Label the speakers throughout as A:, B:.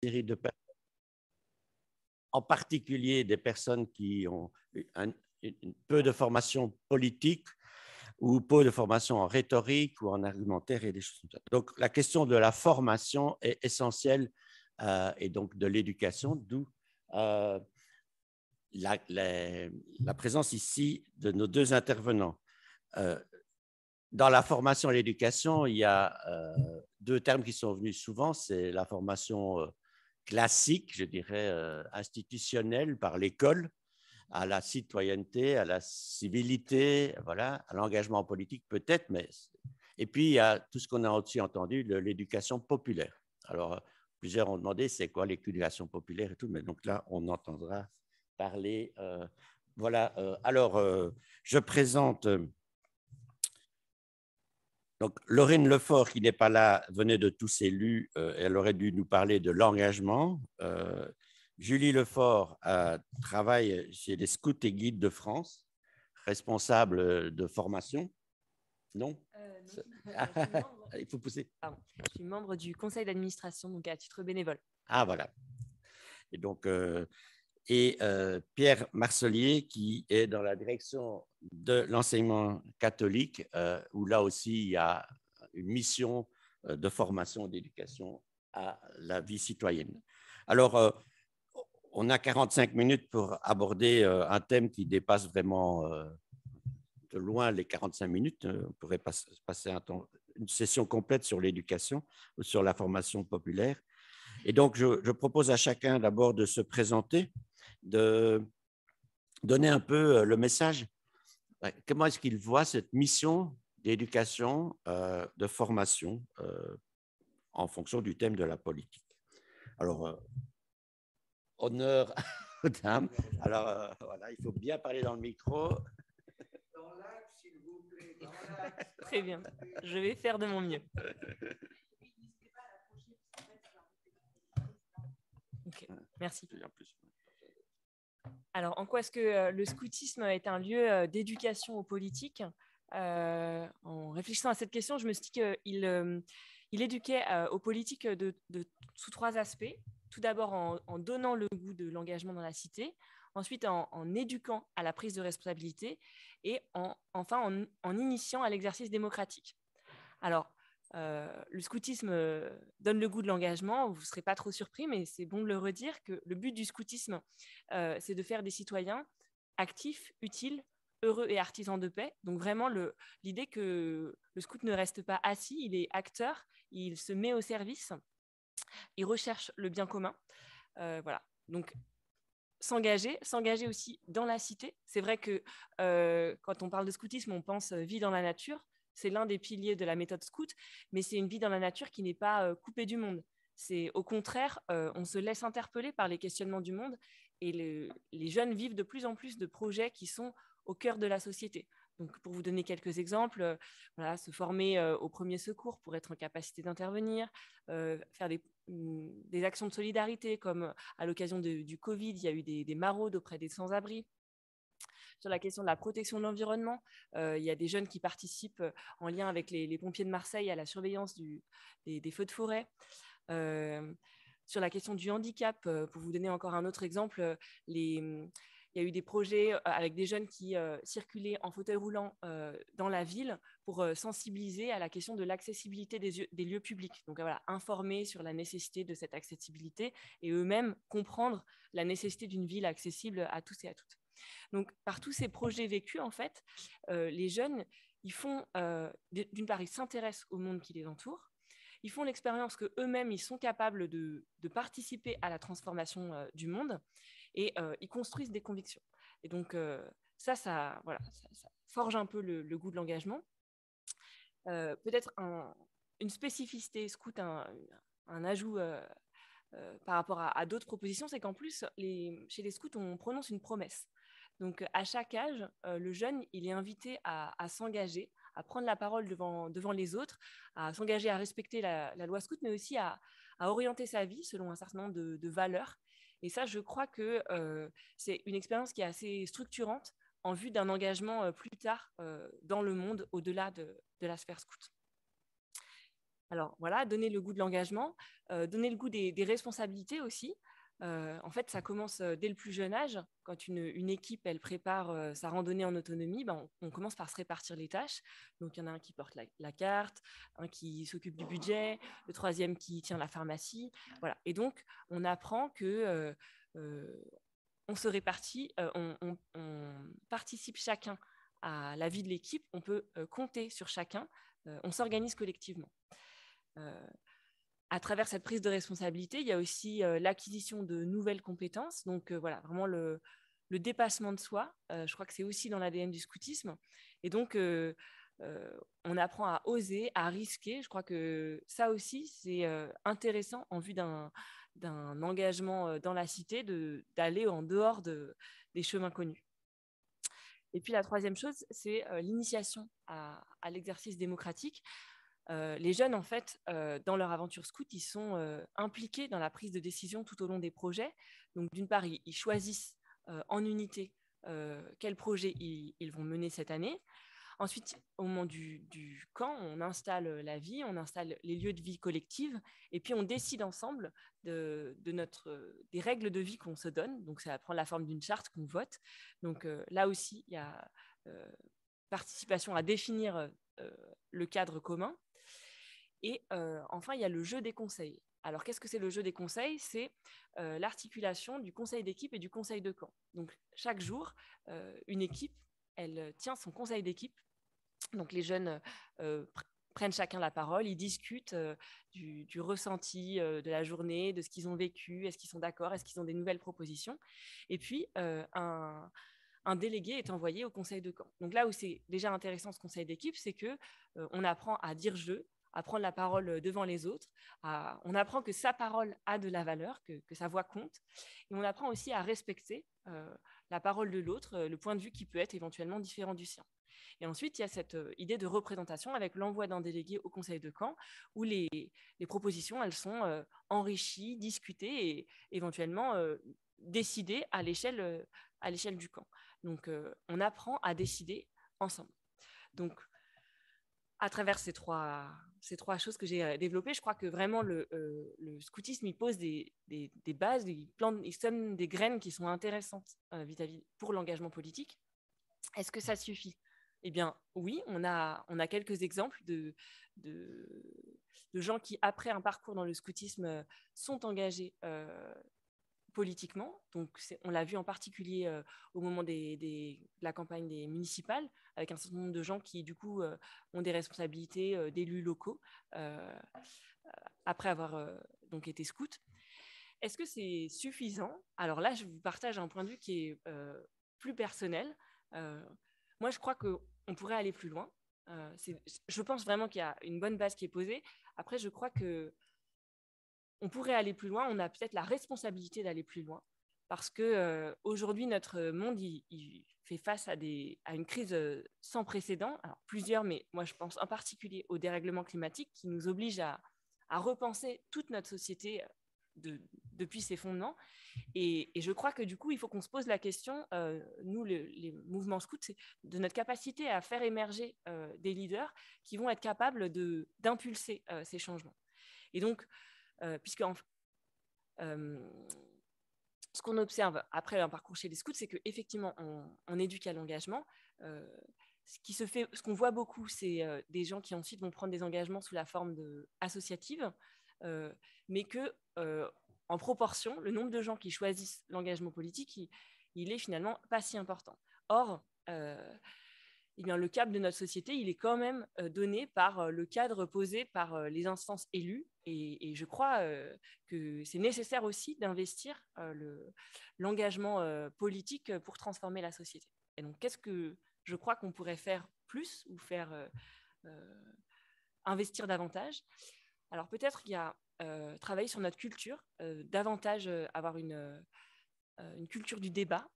A: série de personnes, en particulier des personnes qui ont peu de formation politique ou peu de formation en rhétorique ou en argumentaire et des choses comme ça. Donc, la question de la formation est essentielle et donc de l'éducation, d'où la présence ici de nos deux intervenants. Dans la formation et l'éducation, il y a deux termes qui sont venus souvent, c'est la formation classique, je dirais, institutionnelle par l'école, à la citoyenneté, à la civilité, voilà, à l'engagement politique peut-être, mais et puis il y a tout ce qu'on a aussi entendu, l'éducation populaire. Alors, plusieurs ont demandé c'est quoi l'éducation populaire et tout, mais donc là, on entendra parler. Voilà, alors, je présente donc Lorraine Lefort, qui n'est pas là, venait de Tous élus, elle aurait dû nous parler de l'engagement. Julie Lefort travaille chez les Scouts et Guides de France, responsable de formation. Non, il faut pousser.
B: Pardon. Je suis membre du conseil d'administration, donc à titre bénévole.
A: Ah, voilà. Et donc, Pierre Marcelier, qui est dans la direction de l'enseignement catholique, où là aussi, il y a une mission de formation et d'éducation à la vie citoyenne. Alors, on a 45 minutes pour aborder un thème qui dépasse vraiment de loin les 45 minutes. On pourrait passer une session complète sur l'éducation ou sur la formation populaire. Et donc, je propose à chacun d'abord de se présenter, de donner un peu le message. Comment est-ce qu'il voit cette mission d'éducation, de formation en fonction du thème de la politique? Alors, honneur aux dames. Alors, voilà, il faut bien parler dans le micro.
C: Dans l'axe, s'il vous plaît. Dans l'axe.
B: Très bien, je vais faire de mon mieux. Okay, merci. Alors, en quoi est-ce que le scoutisme est un lieu d'éducation aux politiques ? En réfléchissant à cette question, je me suis dit qu'il éduquait aux politiques sous trois aspects. Tout d'abord, en donnant le goût de l'engagement dans la cité, ensuite en éduquant à la prise de responsabilité et enfin en initiant à l'exercice démocratique. Alors, le scoutisme donne le goût de l'engagement, vous ne serez pas trop surpris, mais c'est bon de le redire que le but du scoutisme, c'est de faire des citoyens actifs, utiles, heureux et artisans de paix. Donc vraiment, l'idée que le scout ne reste pas assis, il est acteur, il se met au service, il recherche le bien commun. Voilà. Donc, s'engager aussi dans la cité. C'est vrai que quand on parle de scoutisme, on pense vie dans la nature. C'est l'un des piliers de la méthode scout, mais c'est une vie dans la nature qui n'est pas coupée du monde. C'est au contraire, on se laisse interpeller par les questionnements du monde et les jeunes vivent de plus en plus de projets qui sont au cœur de la société. Donc, pour vous donner quelques exemples, voilà, se former au premier secours pour être en capacité d'intervenir, faire des actions de solidarité, comme à l'occasion du Covid, il y a eu des maraudes auprès des sans-abri. Sur la question de la protection de l'environnement, il y a des jeunes qui participent en lien avec les pompiers de Marseille à la surveillance des feux de forêt. Sur la question du handicap, pour vous donner encore un autre exemple, il y a eu des projets avec des jeunes qui circulaient en fauteuil roulant dans la ville pour sensibiliser à la question de l'accessibilité des lieux publics. Donc voilà, informer sur la nécessité de cette accessibilité et eux-mêmes comprendre la nécessité d'une ville accessible à tous et à toutes. Donc par tous ces projets vécus, en fait, les jeunes, ils font, d'une part, ils s'intéressent au monde qui les entoure. Ils font l'expérience qu'eux-mêmes, ils sont capables de participer à la transformation du monde et ils construisent des convictions. Et donc, ça forge un peu le goût de l'engagement. Peut-être une spécificité scout, un ajout par rapport à d'autres propositions, c'est qu'en plus, chez les scouts, on prononce une promesse. Donc, à chaque âge, le jeune, il est invité à s'engager, à prendre la parole devant les autres, à s'engager à respecter la loi scout, mais aussi à orienter sa vie selon un certain nombre de valeurs. Et ça, je crois que c'est une expérience qui est assez structurante en vue d'un engagement plus tard dans le monde, au-delà de la sphère scout. Alors voilà, donner le goût de l'engagement, donner le goût des responsabilités aussi. En fait, ça commence dès le plus jeune âge. Quand une équipe, elle prépare sa randonnée en autonomie, ben, on commence par se répartir les tâches. Donc, il y en a un qui porte la carte, un qui s'occupe du budget, le troisième qui tient la pharmacie. Voilà. Et donc, on apprend que on se répartit, on participe chacun à la vie de l'équipe, on peut compter sur chacun, on s'organise collectivement. À travers cette prise de responsabilité, il y a aussi l'acquisition de nouvelles compétences. Donc voilà, vraiment le dépassement de soi. Je crois que c'est aussi dans l'ADN du scoutisme. Et donc, on apprend à oser, à risquer. Je crois que ça aussi, c'est intéressant en vue d'un engagement dans la cité, d'aller en dehors des chemins connus. Et puis la troisième chose, c'est l'initiation à l'exercice démocratique. Les jeunes, en fait, dans leur aventure scout, ils sont impliqués dans la prise de décision tout au long des projets. Donc, d'une part, ils choisissent en unité quel projet ils vont mener cette année. Ensuite, au moment du camp, on installe la vie, on installe les lieux de vie collective, et puis on décide ensemble des règles de vie qu'on se donne. Donc, ça prend la forme d'une charte qu'on vote. Donc, là aussi, il y a participation à définir le cadre commun. Et enfin, il y a le jeu des conseils. Alors, qu'est-ce que c'est le jeu des conseils? C'est l'articulation du conseil d'équipe et du conseil de camp. Donc, chaque jour, une équipe, elle tient son conseil d'équipe. Donc, les jeunes prennent chacun la parole, ils discutent du ressenti de la journée, de ce qu'ils ont vécu, est-ce qu'ils sont d'accord, est-ce qu'ils ont des nouvelles propositions. Et puis, un délégué est envoyé au conseil de camp. Donc là où c'est déjà intéressant ce conseil d'équipe, c'est que on apprend à dire je, à prendre la parole devant les autres, on apprend que sa parole a de la valeur, que sa voix compte, et on apprend aussi à respecter la parole de l'autre, le point de vue qui peut être éventuellement différent du sien. Et ensuite, il y a cette idée de représentation avec l'envoi d'un délégué au conseil de camp, où les propositions, elles sont enrichies, discutées et éventuellement décidées à l'échelle du camp. Donc, on apprend à décider ensemble. Donc, à travers ces trois choses que j'ai développées, je crois que vraiment le scoutisme, il pose des bases, il sème des graines qui sont intéressantes pour l'engagement politique. Est-ce que ça suffit? Eh bien, oui, on a quelques exemples de gens qui, après un parcours dans le scoutisme, sont engagés politiquement. Donc, on l'a vu en particulier au moment de la campagne des municipales, avec un certain nombre de gens qui, du coup, ont des responsabilités d'élus locaux après avoir donc été scouts. Est-ce que c'est suffisant? Alors là, je vous partage un point de vue qui est plus personnel. Moi, je crois qu'on pourrait aller plus loin. Je pense vraiment qu'il y a une bonne base qui est posée. Après, je crois que on pourrait aller plus loin, on a peut-être la responsabilité d'aller plus loin, parce que aujourd'hui, notre monde, il fait face à une crise sans précédent. Alors, plusieurs, mais moi, je pense en particulier au dérèglement climatique qui nous oblige à repenser toute notre société depuis ses fondements. Et je crois que du coup, il faut qu'on se pose la question, nous, les mouvements scouts, c'est de notre capacité à faire émerger des leaders qui vont être capables d'impulser ces changements. Et donc, puisque ce qu'on observe après un parcours chez les scouts, c'est qu'effectivement, on éduque à l'engagement. Ce qu'on voit beaucoup, c'est des gens qui ensuite vont prendre des engagements sous la forme associative, mais que en proportion, le nombre de gens qui choisissent l'engagement politique, il est finalement pas si important. Or, eh bien, le cadre de notre société, il est quand même donné par le cadre posé par les instances élues. Et je crois que c'est nécessaire aussi d'investir l'engagement politique pour transformer la société. Et donc, qu'est-ce que je crois qu'on pourrait faire plus ou faire investir davantage? Alors, peut-être qu'il y a travailler sur notre culture, davantage avoir une culture du débat,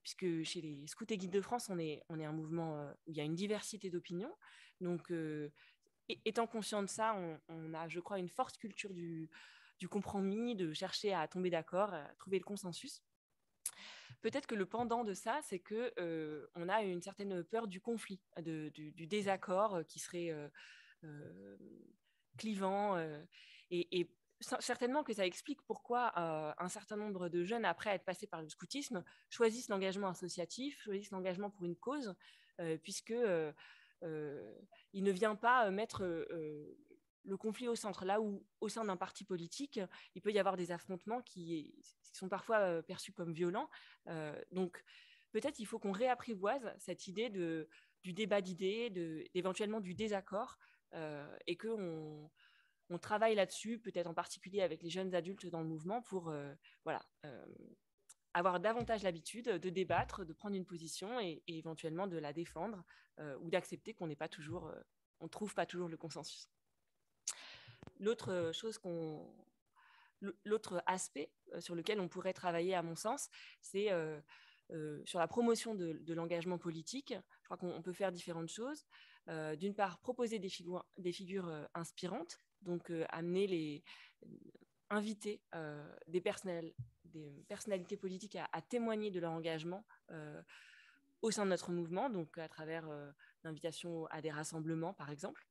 B: puisque chez les Scouts et Guides de France, on est un mouvement où il y a une diversité d'opinions. Donc, étant conscient de ça, on a, je crois, une forte culture du compromis, de chercher à tomber d'accord, à trouver le consensus. Peut-être que le pendant de ça, c'est qu'on a une certaine peur du conflit, du désaccord qui serait clivant. Et certainement que ça explique pourquoi un certain nombre de jeunes, après être passés par le scoutisme, choisissent l'engagement associatif, choisissent l'engagement pour une cause, puisque il ne vient pas mettre le conflit au centre. Là où, au sein d'un parti politique, il peut y avoir des affrontements qui sont parfois perçus comme violents. Donc, peut-être il faut qu'on réapprivoise cette idée du débat d'idées, éventuellement du désaccord, et qu'on on travaille là-dessus, peut-être en particulier avec les jeunes adultes dans le mouvement, pour avoir davantage l'habitude de débattre, de prendre une position et éventuellement de la défendre ou d'accepter qu'on n'est pas toujours, on ne trouve pas toujours le consensus. L'autre aspect sur lequel on pourrait travailler, à mon sens, c'est sur la promotion de l'engagement politique. Je crois qu'on peut faire différentes choses. D'une part, proposer des figures inspirantes, donc inviter des personnalités politiques à témoigner de leur engagement au sein de notre mouvement, donc à travers l'invitation à des rassemblements, par exemple.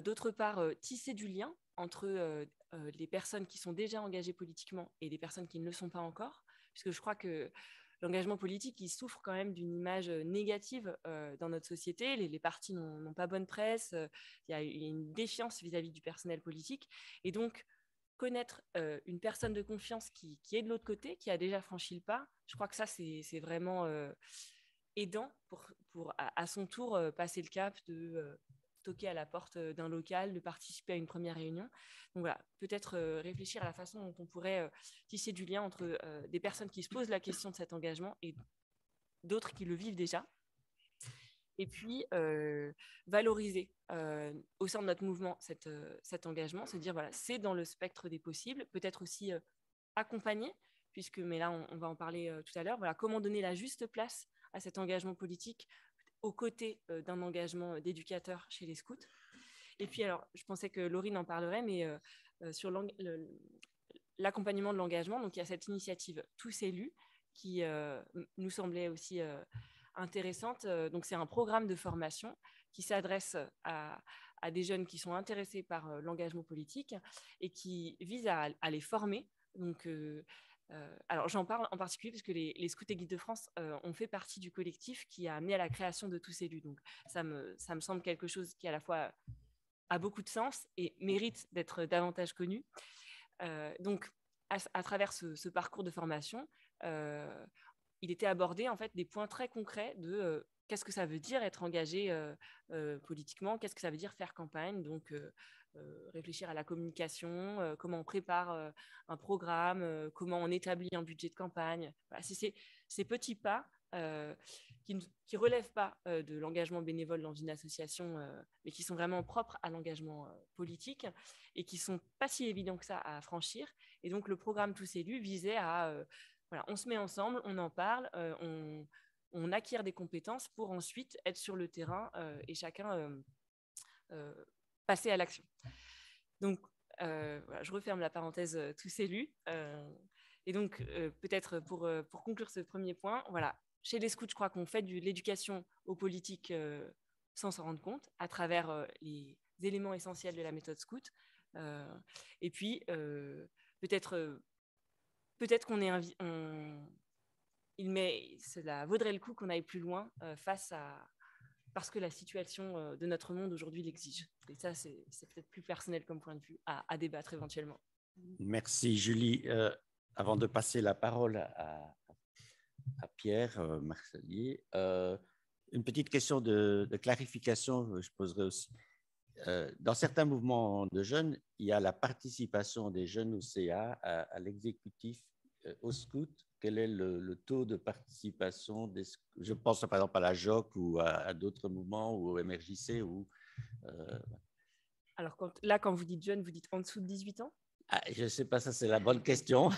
B: D'autre part, tisser du lien entre les personnes qui sont déjà engagées politiquement et des personnes qui ne le sont pas encore, puisque je crois que l'engagement politique, il souffre quand même d'une image négative dans notre société. Les partis n'ont pas bonne presse, il y a une défiance vis-à-vis du personnel politique. Et donc, connaître une personne de confiance qui est de l'autre côté, qui a déjà franchi le pas, je crois que ça, c'est vraiment aidant pour à son tour, passer le cap de toquer à la porte d'un local, de participer à une première réunion. Donc voilà, peut-être réfléchir à la façon dont on pourrait tisser du lien entre des personnes qui se posent la question de cet engagement et d'autres qui le vivent déjà. Et puis, valoriser au sein de notre mouvement cet engagement, se dire, voilà, c'est dans le spectre des possibles, peut-être aussi accompagner, mais là, on va en parler tout à l'heure, voilà, comment donner la juste place à cet engagement politique aux côtés d'un engagement d'éducateur chez les scouts. Et puis, alors, je pensais que Laurine en parlerait, mais sur l'accompagnement de l'engagement, donc il y a cette initiative Tous élus qui nous semblait aussi intéressante. Donc, c'est un programme de formation qui s'adresse à des jeunes qui sont intéressés par l'engagement politique et qui vise à les former. Donc, alors, j'en parle en particulier parce que les Scouts et Guides de France ont fait partie du collectif qui a amené à la création de Tous élus. Donc, ça me semble quelque chose qui, à la fois, a beaucoup de sens et mérite d'être davantage connu. Donc, à travers ce parcours de formation, il était abordé en fait des points très concrets de qu'est-ce que ça veut dire être engagé politiquement, qu'est-ce que ça veut dire faire campagne, donc réfléchir à la communication, comment on prépare un programme, comment on établit un budget de campagne. Voilà, c'est ces petits pas qui ne relèvent pas de l'engagement bénévole dans une association, mais qui sont vraiment propres à l'engagement politique et qui ne sont pas si évidents que ça à franchir. Et donc, le programme Tous élus visait à... voilà, on se met ensemble, on en parle, on acquiert des compétences pour ensuite être sur le terrain et chacun passer à l'action. Donc, voilà, je referme la parenthèse Tous élus. Et donc, peut-être pour conclure ce premier point, voilà, chez les scouts, je crois qu'on fait de l'éducation aux politiques sans s'en rendre compte, à travers les éléments essentiels de la méthode scout. Et puis, peut-être qu'on est cela vaudrait le coup qu'on aille plus loin parce que la situation de notre monde aujourd'hui l'exige. Et ça, c'est peut-être plus personnel comme point de vue à débattre éventuellement.
A: Merci Julie. Avant de passer la parole à Pierre Marcelier, une petite question de clarification, je poserai aussi. Dans certains mouvements de jeunes, il y a la participation des jeunes au CA, à l'exécutif, au scout. Quel est le taux de participation je pense par exemple à la JOC ou à d'autres mouvements ou au MRJC
B: Alors quand vous dites jeune, vous dites en dessous de 18 ans?
A: Je ne sais pas, ça c'est la bonne question.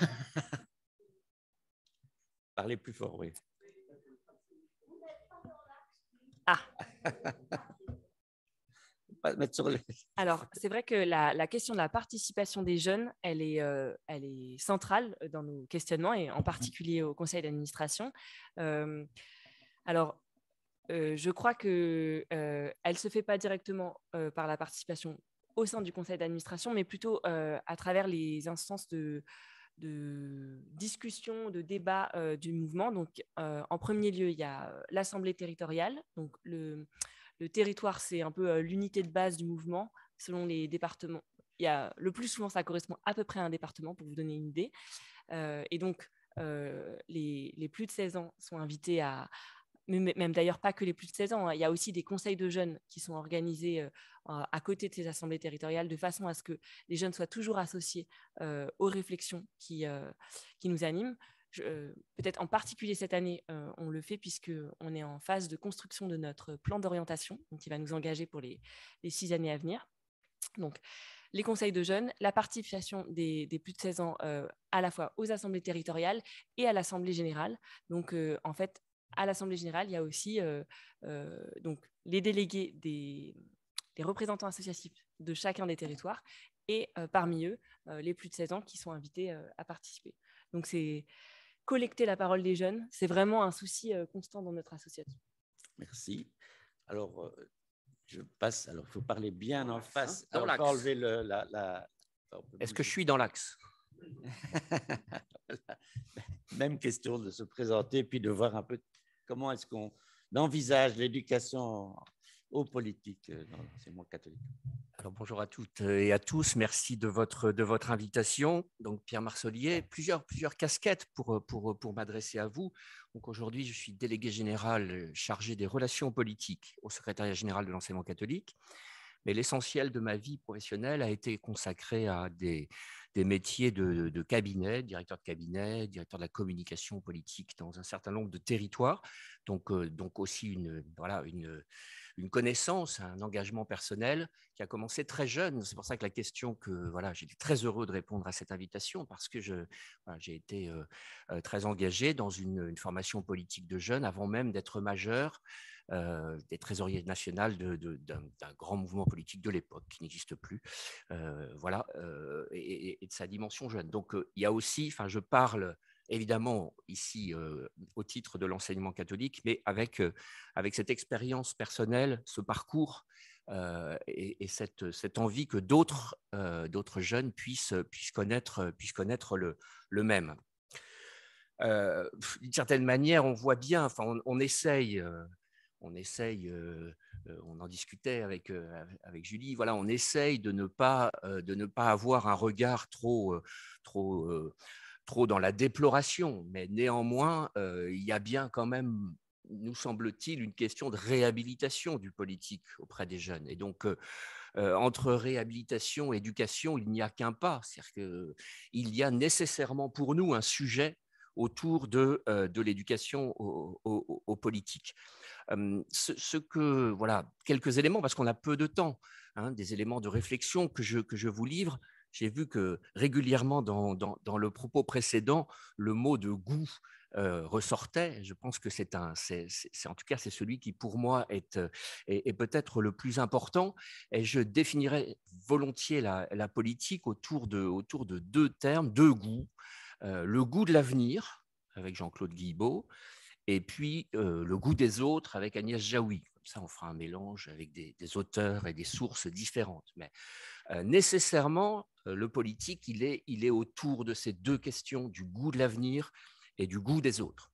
A: Parlez plus fort, oui.
B: Alors, c'est vrai que la question de la participation des jeunes, elle est centrale dans nos questionnements et en particulier au conseil d'administration. Je crois qu'elle ne se fait pas directement par la participation au sein du conseil d'administration, mais plutôt à travers les instances de discussion, de débat du mouvement. Donc, en premier lieu, il y a l'Assemblée territoriale. Donc, le territoire, c'est un peu l'unité de base du mouvement selon les départements. Le plus souvent, ça correspond à peu près à un département, pour vous donner une idée. Et donc, les plus de 16 ans sont invités à... Même d'ailleurs, pas que les plus de 16 ans, hein. Il y a aussi des conseils de jeunes qui sont organisés à côté de ces assemblées territoriales, de façon à ce que les jeunes soient toujours associés aux réflexions qui nous animent. Peut-être en particulier cette année, on le fait puisqu'on est en phase de construction de notre plan d'orientation, qui va nous engager pour les 6 années à venir. Donc, les conseils de jeunes, la participation des plus de 16 ans à la fois aux assemblées territoriales et à l'Assemblée générale. Donc, en fait, à l'Assemblée générale, il y a aussi donc, les délégués des représentants associatifs de chacun des territoires et parmi eux, les plus de 16 ans qui sont invités à participer. Donc, c'est collecter la parole des jeunes. C'est vraiment un souci constant dans notre association.
A: Merci. Alors, je passe. Alors, il faut parler bien en face.
D: Dans l'axe.
A: Enlever
D: Est-ce que je suis dans l'axe?
A: Même question de se présenter, puis de voir un peu comment est-ce qu'on envisage l'éducation aux politiques dans l'enseignement catholique.
D: Alors, bonjour à toutes et à tous. Merci de votre invitation. Donc, Pierre Marsollier, plusieurs casquettes pour m'adresser à vous. Donc, aujourd'hui, je suis délégué général chargé des relations politiques au secrétariat général de l'enseignement catholique. Mais l'essentiel de ma vie professionnelle a été consacré à des métiers de cabinet, directeur de cabinet, directeur de la communication politique dans un certain nombre de territoires. Donc aussi une connaissance, un engagement personnel qui a commencé très jeune. C'est pour ça que la question j'étais très heureux de répondre à cette invitation parce que j'ai été très engagé dans une formation politique de jeunes avant même d'être majeur, des trésoriers national d'un grand mouvement politique de l'époque qui n'existe plus, et de sa dimension jeune. Donc il y a aussi, je parle évidemment ici au titre de l'enseignement catholique, mais avec cette expérience personnelle, ce parcours et cette envie que d'autres jeunes puissent connaître le même. D'une certaine manière, on voit bien, on essaye, on en discutait avec Julie, on essaye de ne pas avoir un regard trop dans la déploration, mais néanmoins, il y a bien quand même, nous semble-t-il, une question de réhabilitation du politique auprès des jeunes. Et donc, entre réhabilitation et éducation, il n'y a qu'un pas. C'est-à-dire qu'il y a nécessairement pour nous un sujet autour de l'éducation aux politiques. Quelques éléments, parce qu'on a peu de temps, des éléments de réflexion que je vous livre. J'ai vu que régulièrement dans le propos précédent, le mot de goût ressortait. Je pense que en tout cas, c'est celui qui pour moi est peut-être le plus important. Et je définirais volontiers la politique autour de deux termes, deux goûts. Le goût de l'avenir, avec Jean-Claude Guilbeault, et puis le goût des autres avec Agnès Jaoui. Comme ça, on fera un mélange avec des auteurs et des sources différentes. Mais nécessairement, le politique, il est autour de ces deux questions, du goût de l'avenir et du goût des autres.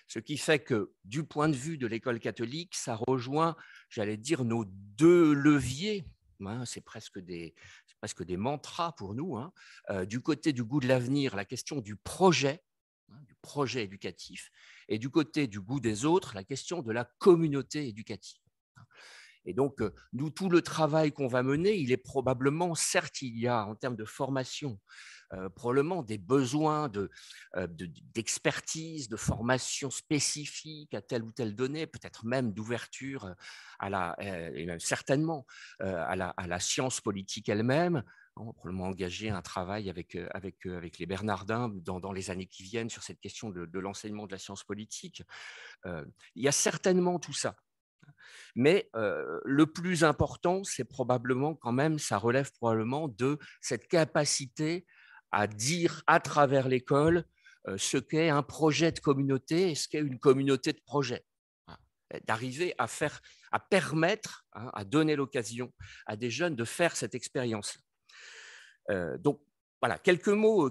D: Ce qui fait que, du point de vue de l'école catholique, ça rejoint, j'allais dire, nos deux leviers. C'est presque des mantras pour nous. Du côté du goût de l'avenir, la question du projet éducatif, et du côté du goût des autres, la question de la communauté éducative. Et donc, nous, tout le travail qu'on va mener, il est probablement, certes, il y a en termes de formation, probablement des besoins d'expertise, de formation spécifique à telle ou telle donnée, peut-être même d'ouverture et même certainement à la science politique elle-même. On va probablement engager un travail avec les Bernardins dans les années qui viennent sur cette question de l'enseignement de la science politique. Il y a certainement tout ça. Mais le plus important, c'est probablement quand même, ça relève probablement de cette capacité à dire à travers l'école ce qu'est un projet de communauté et ce qu'est une communauté de projet. D'arriver à faire à permettre, hein, à donner l'occasion à des jeunes de faire cette expérience. Donc, voilà, quelques mots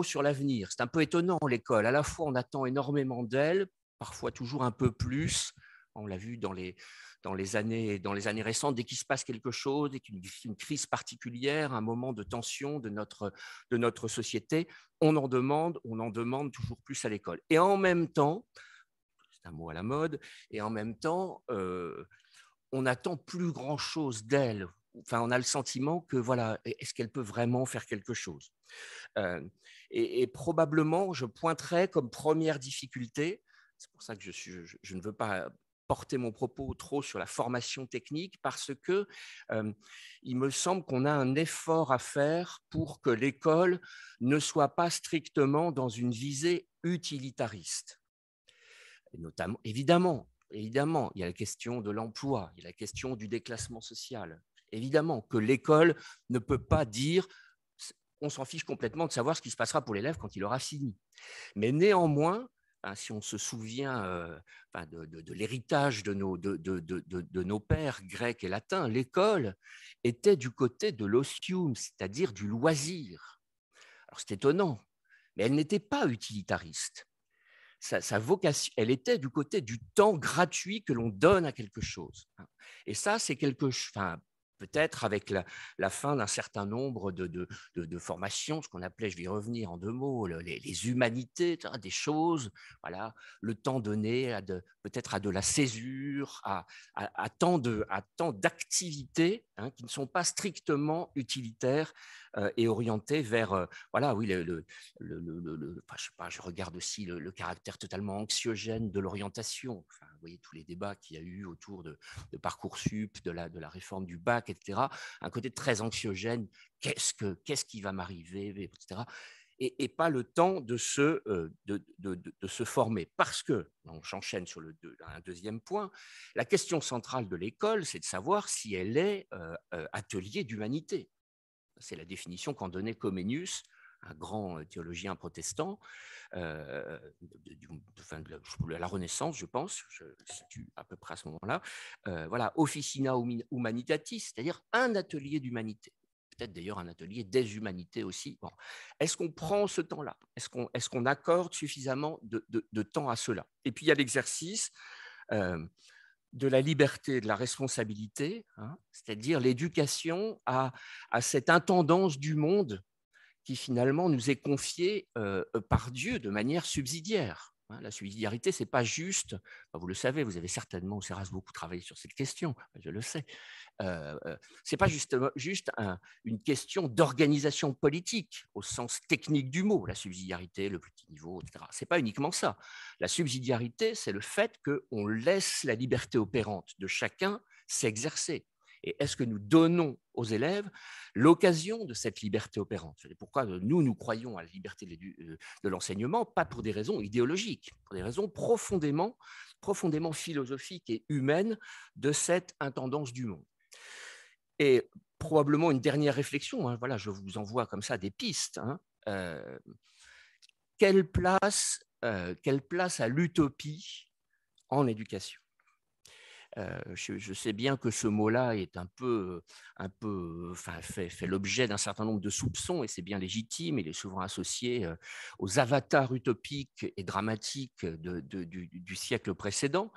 D: sur l'avenir. C'est un peu étonnant, l'école. À la fois, on attend énormément d'elle, parfois toujours un peu plus. On l'a vu dans les années récentes, dès qu'il se passe quelque chose, dès qu'il y a une crise particulière, un moment de tension de notre société, on en demande toujours plus à l'école. Et en même temps, c'est un mot à la mode, et en même temps, on n'attend plus grand-chose d'elle. Enfin, on a le sentiment que, voilà, est-ce qu'elle peut vraiment faire quelque chose? Et probablement, je pointerais comme première difficulté, c'est pour ça que je ne veux pas porter mon propos trop sur la formation technique, parce que il me semble qu'on a un effort à faire pour que l'école ne soit pas strictement dans une visée utilitariste. Et notamment, évidemment, il y a la question de l'emploi, il y a la question du déclassement social. Évidemment que l'école ne peut pas dire on s'en fiche complètement de savoir ce qui se passera pour l'élève quand il aura fini. Mais néanmoins, si on se souvient de l'héritage de nos pères grecs et latins, l'école était du côté de l'ostium, c'est-à-dire du loisir. Alors c'est étonnant, mais elle n'était pas utilitariste. Sa vocation, elle était du côté du temps gratuit que l'on donne à quelque chose. Et ça, c'est quelque chose, peut-être avec la fin d'un certain nombre de formations, ce qu'on appelait, je vais y revenir en 2 mots, les humanités, des choses, voilà, le temps donné peut-être à de la césure, à tant d'activités, hein, qui ne sont pas strictement utilitaires et orientées vers, voilà, oui, je sais pas, je regarde aussi le caractère totalement anxiogène de l'orientation. Enfin, vous voyez tous les débats qu'il y a eu autour de Parcoursup, de la réforme du bac, etc. Un côté très anxiogène, qu'est-ce qui va m'arriver, etc. Et pas le temps de se former. Parce que, j'enchaîne sur un deuxième point, la question centrale de l'école, c'est de savoir si elle est atelier d'humanité. C'est la définition qu'en donnait Comenius, un grand théologien protestant, de la Renaissance, je pense, je situe à peu près à ce moment-là, voilà, officina humanitatis, c'est-à-dire un atelier d'humanité, peut-être d'ailleurs un atelier des humanités aussi. Bon. Est-ce qu'on prend ce temps-là? Est-ce qu'on accorde suffisamment de temps à cela? Et puis il y a l'exercice de la liberté et de la responsabilité, hein, c'est-à-dire l'éducation à cette intendance du monde qui finalement nous est confiée par Dieu de manière subsidiaire. La subsidiarité, ce n'est pas juste, vous le savez, vous avez certainement au CERAS beaucoup travaillé sur cette question, je le sais, ce n'est pas juste une question d'organisation politique au sens technique du mot, la subsidiarité, le petit niveau, etc. Ce n'est pas uniquement ça. La subsidiarité, c'est le fait qu'on laisse la liberté opérante de chacun s'exercer. Et est-ce que nous donnons aux élèves l'occasion de cette liberté opérante? C'est pourquoi nous croyons à la liberté de l'enseignement, pas pour des raisons idéologiques, pour des raisons profondément philosophiques et humaines de cette intendance du monde. Et probablement une dernière réflexion, hein, voilà, je vous envoie comme ça des pistes. Hein, quelle place à l'utopie en éducation? Je sais bien que ce mot-là est fait l'objet d'un certain nombre de soupçons, et c'est bien légitime. Il est souvent associé aux avatars utopiques et dramatiques du siècle précédent.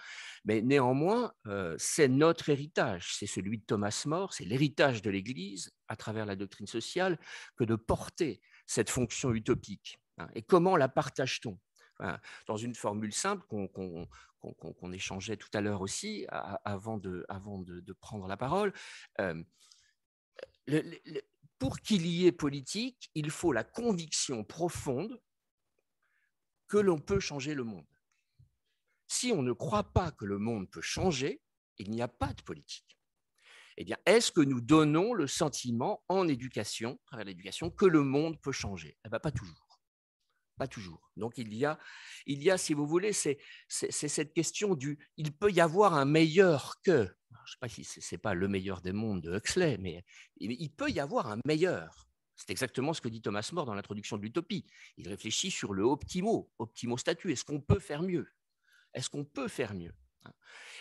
D: Mais néanmoins, c'est notre héritage, c'est celui de Thomas More, c'est l'héritage de l'Église, à travers la doctrine sociale, que de porter cette fonction utopique. Et comment la partage-t-on? Dans une formule simple qu'on échangeait tout à l'heure aussi, avant de prendre la parole, pour qu'il y ait politique, il faut la conviction profonde que l'on peut changer le monde. Si on ne croit pas que le monde peut changer, il n'y a pas de politique. Eh bien, est-ce que nous donnons le sentiment en éducation, à travers l'éducation, que le monde peut changer? Eh bien, pas toujours. Pas toujours. Donc, il y a, si vous voulez, c'est cette question il peut y avoir un meilleur que. Alors, je ne sais pas si ce n'est pas le meilleur des mondes de Huxley, mais il peut y avoir un meilleur. C'est exactement ce que dit Thomas More dans l'introduction de l'utopie. Il réfléchit sur le optimo statu. Est-ce qu'on peut faire mieux? Est-ce qu'on peut faire mieux?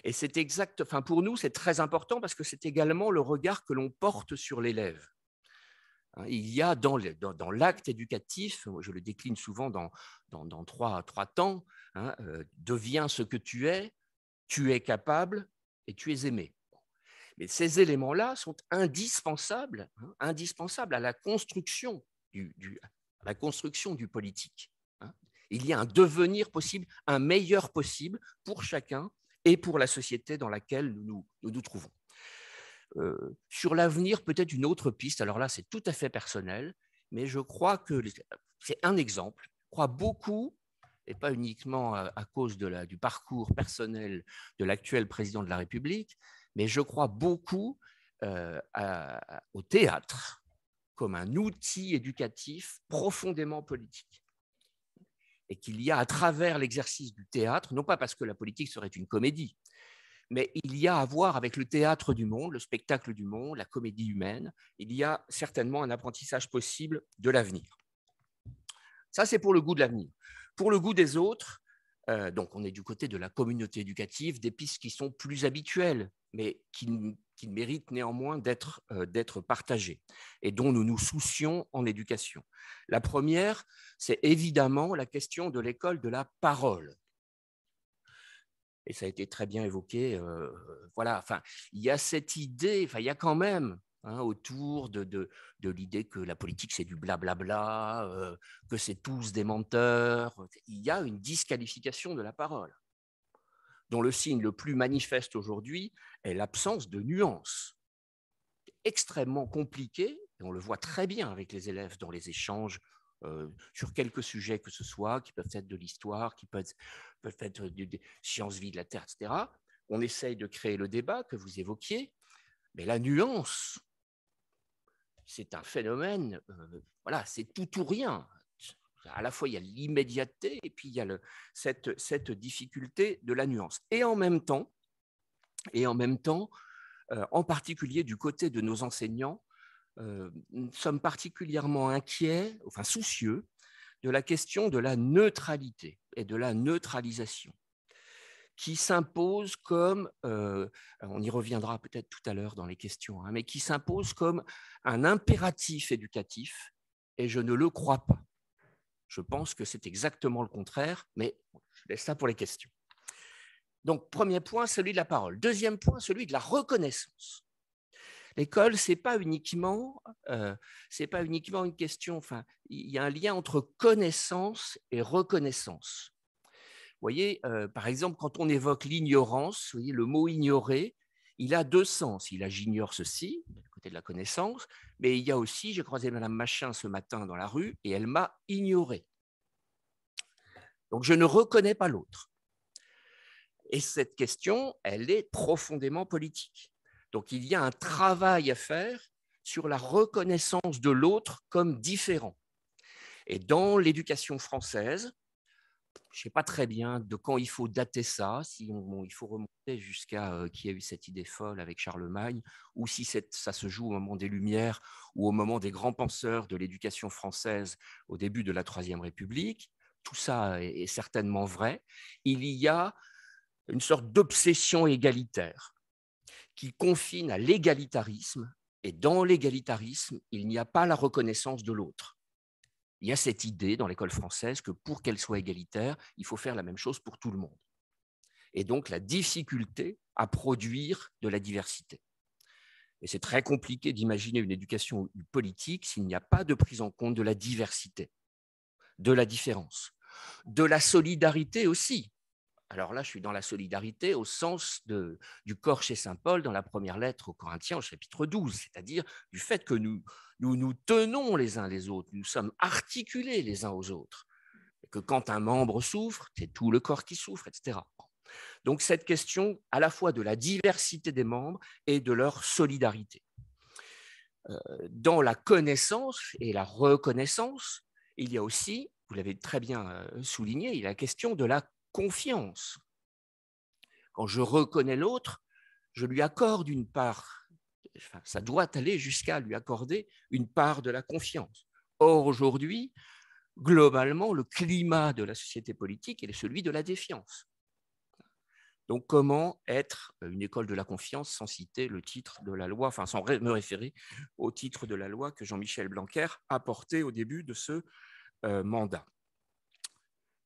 D: Et c'est exact, enfin pour nous, c'est très important parce que c'est également le regard que l'on porte sur l'élève. Il y a dans l'acte éducatif, je le décline souvent dans trois temps, deviens ce que tu es capable et tu es aimé. Mais ces éléments-là sont indispensables, indispensables à la construction du politique. Il y a un devenir possible, un meilleur possible pour chacun et pour la société dans laquelle nous nous trouvons. Sur l'avenir, peut-être une autre piste, alors là c'est tout à fait personnel, mais je crois que c'est un exemple. Je crois beaucoup, et pas uniquement à cause du parcours personnel de l'actuel président de la République, mais je crois beaucoup au théâtre comme un outil éducatif profondément politique. Et qu'il y a à travers l'exercice du théâtre, non pas parce que la politique serait une comédie, mais il y a à voir avec le théâtre du monde, le spectacle du monde, la comédie humaine, il y a certainement un apprentissage possible de l'avenir. Ça, c'est pour le goût de l'avenir. Pour le goût des autres, donc on est du côté de la communauté éducative, des pistes qui sont plus habituelles, mais qui méritent néanmoins d'être partagées et dont nous nous soucions en éducation. La première, c'est évidemment la question de l'école de la parole. Et ça a été très bien évoqué. Voilà, enfin, il y a cette idée, enfin, il y a quand même autour de l'idée que la politique, c'est du blablabla, que c'est tous des menteurs. Il y a une disqualification de la parole, dont le signe le plus manifeste aujourd'hui est l'absence de nuances. Extrêmement compliqué, et on le voit très bien avec les élèves dans les échanges sur quelques sujets que ce soit, qui peuvent être de l'histoire, qui peuvent être des sciences-vie de la Terre, etc. On essaye de créer le débat que vous évoquiez, mais la nuance, c'est un phénomène, voilà, c'est tout ou rien. À la fois, il y a l'immédiateté et puis il y a cette difficulté de la nuance. Et en même temps, en particulier du côté de nos enseignants, nous sommes particulièrement inquiets, enfin soucieux, de la question de la neutralité et de la neutralisation, qui s'impose comme, on y reviendra peut-être tout à l'heure dans les questions, mais qui s'impose comme un impératif éducatif, et je ne le crois pas. Je pense que c'est exactement le contraire, mais je laisse ça pour les questions. Donc, premier point, celui de la parole. Deuxième point, celui de la reconnaissance. L'école, ce n'est pas uniquement une question, enfin, il y a un lien entre connaissance et reconnaissance. Vous voyez, par exemple, quand on évoque l'ignorance, vous voyez, le mot ignorer, il a deux sens. Il a j'ignore ceci, du côté de la connaissance, mais il y a aussi, j'ai croisé Madame Machin ce matin dans la rue et elle m'a ignoré. Donc, je ne reconnais pas l'autre. Et cette question, elle est profondément politique. Donc, il y a un travail à faire sur la reconnaissance de l'autre comme différent. Et dans l'éducation française, je ne sais pas très bien de quand il faut dater ça, si il faut remonter jusqu'à qui a eu cette idée folle avec Charlemagne, ou si ça se joue au moment des Lumières ou au moment des grands penseurs de l'éducation française au début de la Troisième République. Tout ça est certainement vrai. Il y a une sorte d'obsession égalitaire qui confine à l'égalitarisme, et dans l'égalitarisme, il n'y a pas la reconnaissance de l'autre. Il y a cette idée dans l'école française que pour qu'elle soit égalitaire, il faut faire la même chose pour tout le monde. Et donc la difficulté à produire de la diversité. Et c'est très compliqué d'imaginer une éducation politique s'il n'y a pas de prise en compte de la diversité, de la différence, de la solidarité aussi. Alors là, je suis dans la solidarité au sens du corps chez saint Paul dans la première lettre aux Corinthiens au chapitre 12, c'est-à-dire du fait que nous tenons les uns les autres, nous sommes articulés les uns aux autres, et que quand un membre souffre, c'est tout le corps qui souffre, etc. Donc cette question à la fois de la diversité des membres et de leur solidarité. Dans la connaissance et la reconnaissance, il y a aussi, vous l'avez très bien souligné, il y a la question de la confiance. Quand je reconnais l'autre, je lui accorde une part, enfin, ça doit aller jusqu'à lui accorder une part de la confiance. Or, aujourd'hui, globalement, le climat de la société politique est celui de la défiance. Donc, comment être une école de la confiance sans citer le titre de la loi, enfin, sans me référer au titre de la loi que Jean-Michel Blanquer a porté au début de ce mandat.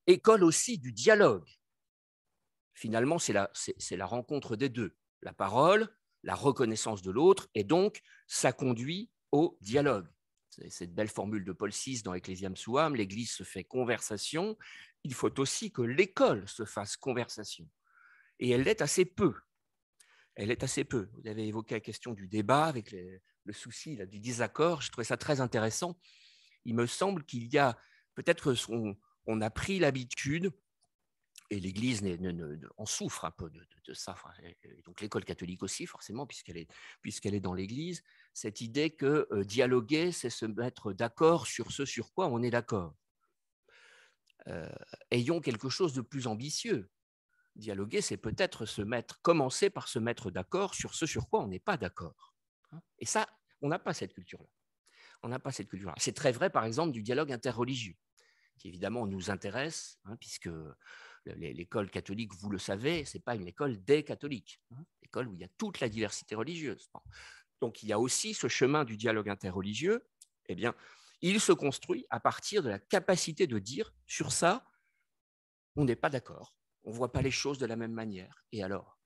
D: École aussi du dialogue. Finalement, c'est la rencontre des deux. La parole, la reconnaissance de l'autre, et donc, ça conduit au dialogue. C'est cette belle formule de Paul VI dans Ecclesiam Suam, l'Église se fait conversation, il faut aussi que l'école se fasse conversation. Et elle l'est assez peu. Elle est assez peu. Vous avez évoqué la question du débat avec le souci là, du désaccord. Je trouvais ça très intéressant. Il me semble qu'il y a peut-être on a pris l'habitude, et l'Église en souffre un peu de ça. Et donc l'école catholique aussi, forcément, puisqu'elle est dans l'Église, cette idée que dialoguer, c'est se mettre d'accord sur ce sur quoi on est d'accord. Ayons quelque chose de plus ambitieux. Dialoguer, c'est peut-être commencer par se mettre d'accord sur ce sur quoi on n'est pas d'accord. Et ça, on n'a pas cette culture-là. On n'a pas cette culture-là. C'est très vrai, par exemple, du dialogue interreligieux, qui évidemment nous intéresse, puisque l'école catholique, vous le savez, ce n'est pas une école des catholiques, l'école où il y a toute la diversité religieuse. Donc il y a aussi ce chemin du dialogue interreligieux, eh bien, il se construit à partir de la capacité de dire sur ça, on n'est pas d'accord. On ne voit pas les choses de la même manière. Et alors ?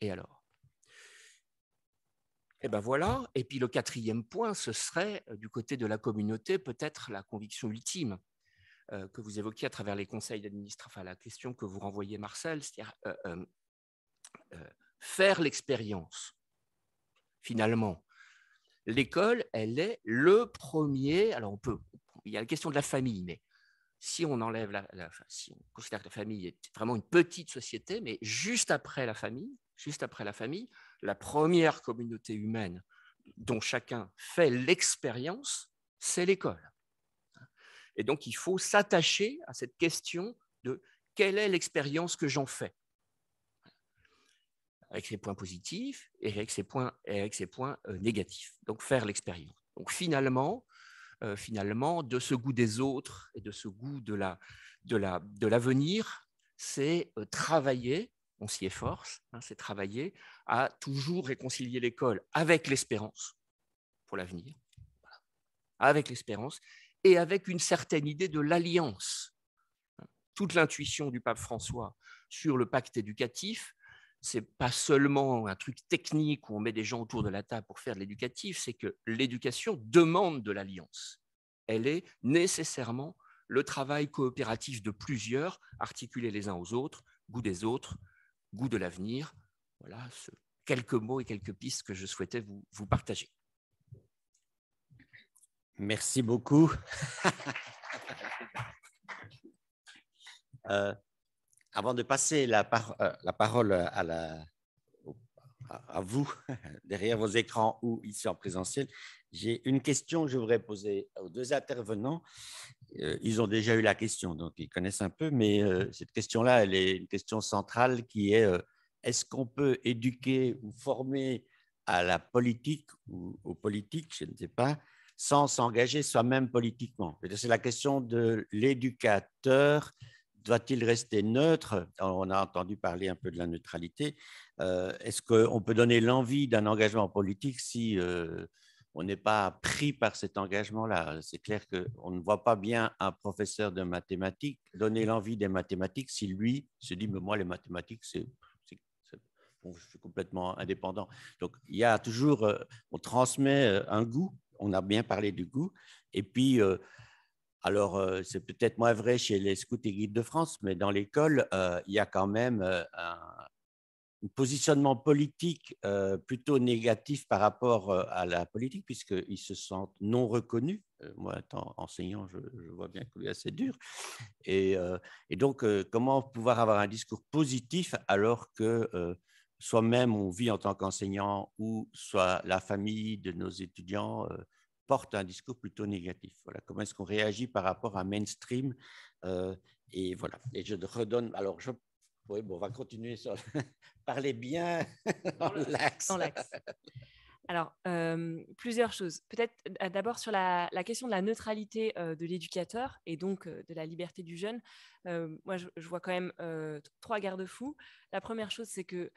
D: Et bien voilà. Et puis le quatrième point, ce serait, du côté de la communauté, peut-être la conviction ultime que vous évoquiez à travers les conseils d'administration, enfin la question que vous renvoyez, Marcel, c'est-à-dire faire l'expérience. Finalement, l'école, elle est le premier. Alors il y a la question de la famille, mais si on enlève si on considère que la famille est vraiment une petite société, mais juste après la famille, la première communauté humaine dont chacun fait l'expérience, c'est l'école. Et donc, il faut s'attacher à cette question de quelle est l'expérience que j'en fais, avec ses points positifs et avec ses points négatifs. Donc, faire l'expérience. Donc, finalement, de ce goût des autres et de ce goût de l'avenir, c'est travailler, on s'y efforce, c'est travailler à toujours réconcilier l'école avec l'espérance pour l'avenir, avec l'espérance et avec une certaine idée de l'alliance. Toute l'intuition du pape François sur le pacte éducatif, ce n'est pas seulement un truc technique où on met des gens autour de la table pour faire de l'éducatif, c'est que l'éducation demande de l'alliance. Elle est nécessairement le travail coopératif de plusieurs, articulés les uns aux autres, goût des autres, goût de l'avenir. Voilà quelques mots et quelques pistes que je souhaitais vous partager.
A: Merci beaucoup. Avant de passer la parole à vous, derrière vos écrans ou ici en présentiel, j'ai une question que je voudrais poser aux deux intervenants. Ils ont déjà eu la question, donc ils connaissent un peu, mais cette question-là, elle est une question centrale qui est est-ce qu'on peut éduquer ou former à la politique ou aux politiques, je ne sais pas, sans s'engager soi-même politiquement? C'est la question de l'éducateur. Doit-il rester neutre? On a entendu parler un peu de la neutralité. Est-ce qu'on peut donner l'envie d'un engagement politique si on n'est pas pris par cet engagement-là? C'est clair qu'on ne voit pas bien un professeur de mathématiques donner l'envie des mathématiques si lui se dit mais moi les mathématiques bon, je suis complètement indépendant. Donc il y a toujours, on transmet un goût. On a bien parlé du goût. Et puis alors, c'est peut-être moins vrai chez les scouts et guides de France, mais dans l'école, il y a quand même un positionnement politique plutôt négatif par rapport à la politique, puisqu'ils se sentent non reconnus. Moi, étant enseignant, je vois bien que c'est assez dur. Et donc, comment pouvoir avoir un discours positif alors que soi-même, on vit en tant qu'enseignant ou soit la famille de nos étudiants porte un discours plutôt négatif. Voilà, comment est-ce qu'on réagit par rapport à mainstream et voilà. Et je redonne. Alors, oui, bon, on va continuer sur. Parlez bien dans l'axe.
B: Alors, plusieurs choses. Peut-être d'abord sur la question de la neutralité de l'éducateur et donc de la liberté du jeune. Moi, je vois quand même 3 garde-fous. La première chose, c'est que,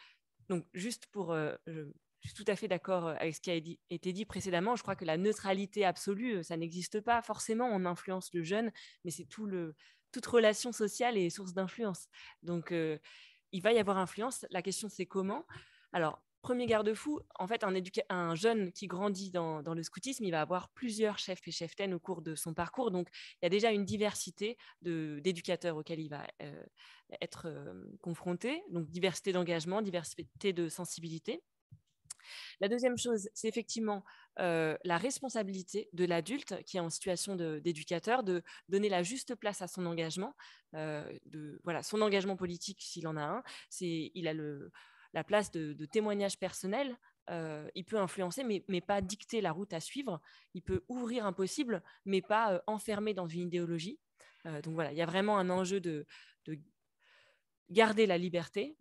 B: donc juste pour... je suis tout à fait d'accord avec ce qui a été dit précédemment. Je crois que la neutralité absolue, ça n'existe pas. Forcément, on influence le jeune, mais c'est toute relation sociale est source d'influence. Donc, il va y avoir influence. La question, c'est comment. Alors, premier garde-fou, en fait, un jeune qui grandit dans le scoutisme, il va avoir plusieurs chefs et cheftaines au cours de son parcours. Donc, il y a déjà une diversité d'éducateurs auxquels il va être confronté. Donc, diversité d'engagement, diversité de sensibilité. La deuxième chose, c'est effectivement la responsabilité de l'adulte qui est en situation d'éducateur, de donner la juste place à son engagement, voilà, son engagement politique s'il en a un. Il a la place de témoignage personnel. Il peut influencer, mais pas dicter la route à suivre. Il peut ouvrir un possible, mais pas enfermer dans une idéologie. Donc voilà, il y a vraiment un enjeu de garder la liberté,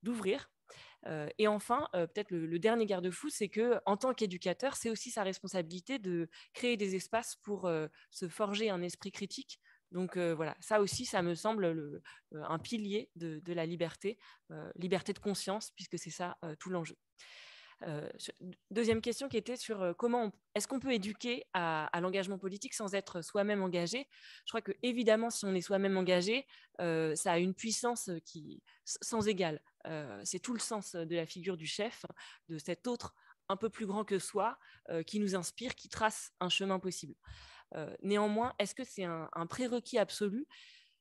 B: d'ouvrir. Et enfin, peut-être le dernier garde-fou, c'est qu'en tant qu'éducateur, c'est aussi sa responsabilité de créer des espaces pour se forger un esprit critique. Donc voilà, ça aussi, ça me semble un pilier de la liberté, liberté de conscience, puisque c'est ça tout l'enjeu. Deuxième question qui était sur comment est-ce qu'on peut éduquer à l'engagement politique sans être soi-même engagé. Je crois que évidemment, si on est soi-même engagé, ça a une puissance sans égale. C'est tout le sens de la figure du chef, de cet autre un peu plus grand que soi, qui nous inspire, qui trace un chemin possible. Néanmoins, est-ce que c'est un prérequis absolu?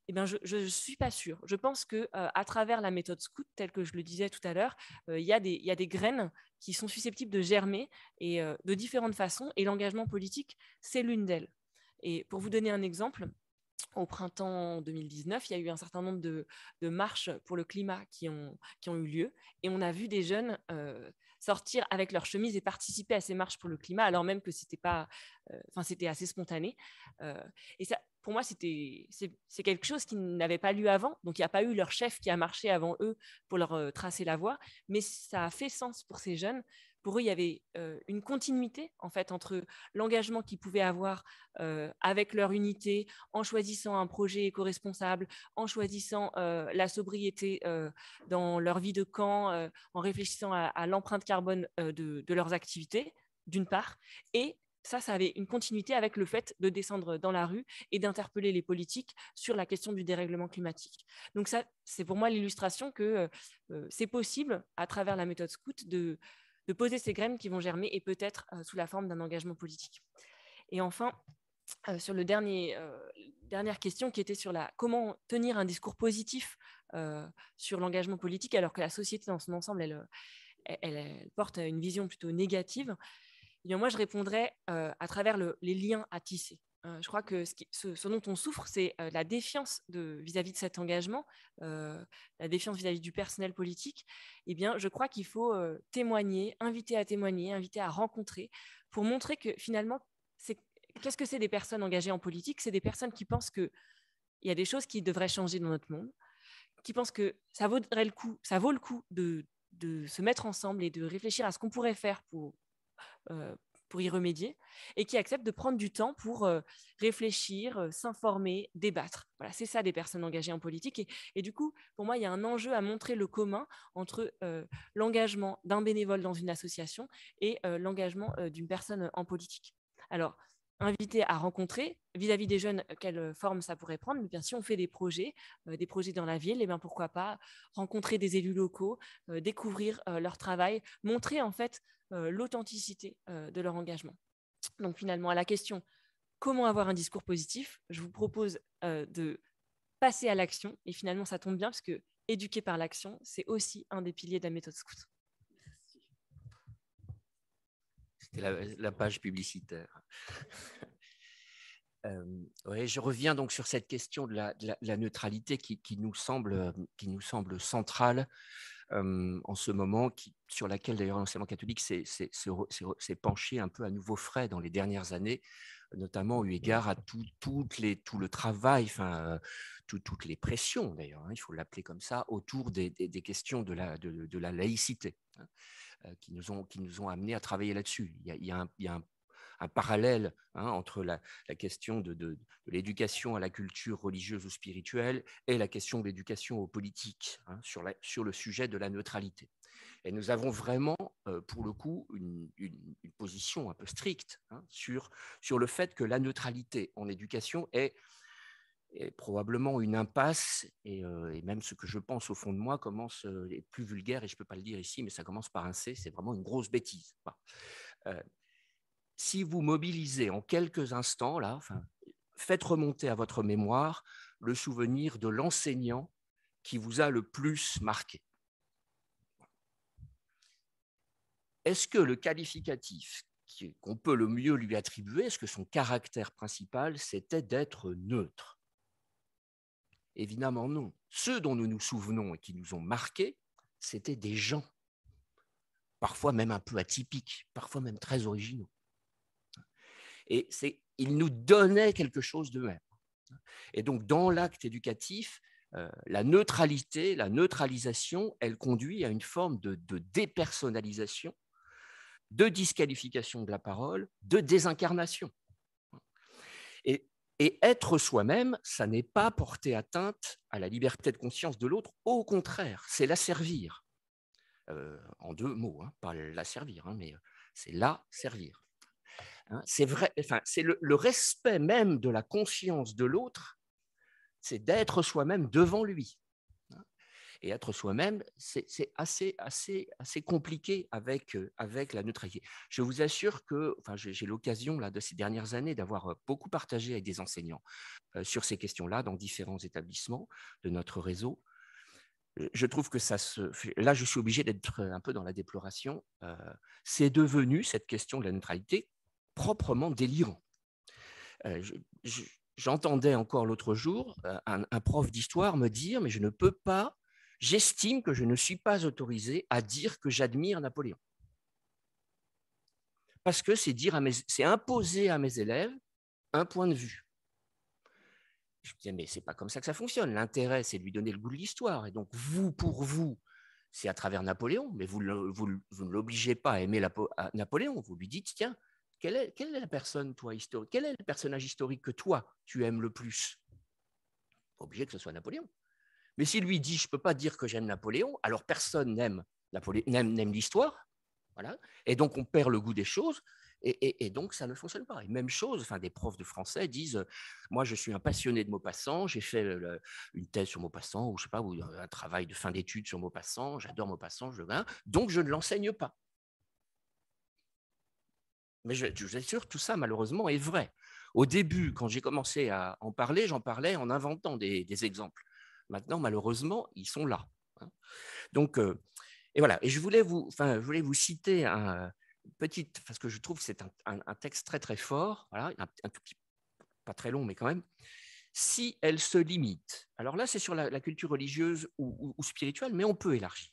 B: Eh bien, je ne suis pas sûre. Je pense qu'à travers la méthode scout, telle que je le disais tout à l'heure, il y a des graines qui sont susceptibles de germer et de différentes façons. Et l'engagement politique, c'est l'une d'elles. Et pour vous donner un exemple, au printemps 2019, il y a eu un certain nombre de marches pour le climat qui ont eu lieu. Et on a vu des jeunes sortir avec leur chemise et participer à ces marches pour le climat, alors même que c'était assez spontané. Et ça, pour moi, c'est quelque chose qui n'avait pas lieu avant. Donc, il n'y a pas eu leur chef qui a marché avant eux pour leur tracer la voie. Mais ça a fait sens pour ces jeunes. Pour eux, il y avait une continuité en fait entre l'engagement qu'ils pouvaient avoir avec leur unité, en choisissant un projet éco-responsable, en choisissant la sobriété dans leur vie de camp, en réfléchissant à l'empreinte carbone de leurs activités, d'une part, et ça avait une continuité avec le fait de descendre dans la rue et d'interpeller les politiques sur la question du dérèglement climatique. Donc ça, c'est pour moi l'illustration que c'est possible, à travers la méthode scout, de poser ces graines qui vont germer et peut-être sous la forme d'un engagement politique. Et enfin, sur dernière question qui était sur comment tenir un discours positif sur l'engagement politique alors que la société dans son ensemble, elle porte une vision plutôt négative. Eh bien, moi, je répondrais à travers les liens à tisser. Je crois que ce dont on souffre, c'est la défiance vis-à-vis de cet engagement, la défiance vis-à-vis du personnel politique. Eh bien, je crois qu'il faut témoigner, inviter à rencontrer, pour montrer que finalement, qu'est-ce que c'est des personnes engagées en politique? C'est des personnes qui pensent qu'il y a des choses qui devraient changer dans notre monde, qui pensent que ça vaut le coup de se mettre ensemble et de réfléchir à ce qu'on pourrait faire pour y remédier, et qui acceptent de prendre du temps pour réfléchir, s'informer, débattre. Voilà, c'est ça des personnes engagées en politique. Et du coup, pour moi, il y a un enjeu à montrer le commun entre l'engagement d'un bénévole dans une association et l'engagement d'une personne en politique. Alors, inviter à rencontrer vis-à-vis des jeunes, quelle forme ça pourrait prendre. Mais bien sûr, on fait des projets dans la ville, et bien pourquoi pas rencontrer des élus locaux, découvrir leur travail, montrer en fait l'authenticité de leur engagement. Donc finalement, à la question comment avoir un discours positif, je vous propose de passer à l'action. Et finalement, ça tombe bien parce que éduquer par l'action, c'est aussi un des piliers de la méthode scout.
D: C'était la page publicitaire. Ouais, je reviens donc sur cette question de la neutralité qui nous semble centrale en ce moment, sur laquelle d'ailleurs l'enseignement catholique s'est penché un peu à nouveau frais dans les dernières années, notamment eu égard à tout le travail, toutes les pressions d'ailleurs, hein, il faut l'appeler comme ça, autour des questions de la laïcité, hein, qui nous ont amenés à travailler là-dessus. Il y a un parallèle, hein, entre la question de l'éducation à la culture religieuse ou spirituelle et la question de l'éducation aux politiques, hein, sur le sujet de la neutralité. Et nous avons vraiment, pour le coup, une position un peu stricte, hein, sur le fait que la neutralité en éducation est probablement une impasse, et même ce que je pense au fond de moi commence à être plus vulgaire, et je ne peux pas le dire ici, mais ça commence par un C, c'est vraiment une grosse bêtise. Si vous mobilisez en quelques instants, là, faites remonter à votre mémoire le souvenir de l'enseignant qui vous a le plus marqué. Est-ce que le qualificatif qu'on peut le mieux lui attribuer, est-ce que son caractère principal, c'était d'être neutre? Évidemment non. Ceux dont nous nous souvenons et qui nous ont marqués, c'était des gens, parfois même un peu atypiques, parfois même très originaux. Et ils nous donnaient quelque chose d'eux-mêmes. Et donc, dans l'acte éducatif, la neutralité, la neutralisation, elle conduit à une forme de dépersonnalisation, de disqualification de la parole, de désincarnation. Et être soi-même, ça n'est pas porter atteinte à la liberté de conscience de l'autre, au contraire, c'est la servir. En deux mots, hein, pas la servir, hein, mais c'est la servir. Hein, c'est vrai, enfin, c'est le respect même de la conscience de l'autre, c'est d'être soi-même devant lui. Et être soi-même, c'est assez compliqué avec la neutralité. Je vous assure que, j'ai l'occasion là, de ces dernières années d'avoir beaucoup partagé avec des enseignants sur ces questions-là dans différents établissements de notre réseau. Je trouve que là, je suis obligé d'être un peu dans la déploration. C'est devenu, cette question de la neutralité, proprement délirant. J'entendais encore l'autre jour un prof d'histoire me dire « mais je ne peux pas, j'estime que je ne suis pas autorisé à dire que j'admire Napoléon. » Parce que c'est imposer à mes élèves un point de vue. Je me disais, mais ce n'est pas comme ça que ça fonctionne. L'intérêt, c'est de lui donner le goût de l'histoire. Et donc, pour vous, c'est à travers Napoléon, mais vous ne l'obligez pas à aimer Napoléon. Vous lui dites, tiens, quelle est la personne, toi, historique? Quel est le personnage historique que toi, tu aimes le plus? Pas obligé que ce soit Napoléon. Mais s'il lui dit, je ne peux pas dire que j'aime Napoléon, alors personne n'aime l'histoire. Voilà. Et donc, on perd le goût des choses. Et donc, ça ne fonctionne pas. Et même chose, des profs de français disent, moi, je suis un passionné de Maupassant, j'ai fait une thèse sur Maupassant, ou je sais pas, ou un travail de fin d'études sur Maupassant, j'adore Maupassant, donc je ne l'enseigne pas. Mais je vous assure, tout ça, malheureusement, est vrai. Au début, quand j'ai commencé à en parler, j'en parlais en inventant des exemples. Maintenant, malheureusement, ils sont là. Donc, et voilà. Et je voulais vous citer parce que je trouve que c'est un texte très, très fort, voilà, un tout petit, pas très long, mais quand même. Si elle se limite, alors là, c'est sur la culture religieuse ou spirituelle, mais on peut élargir.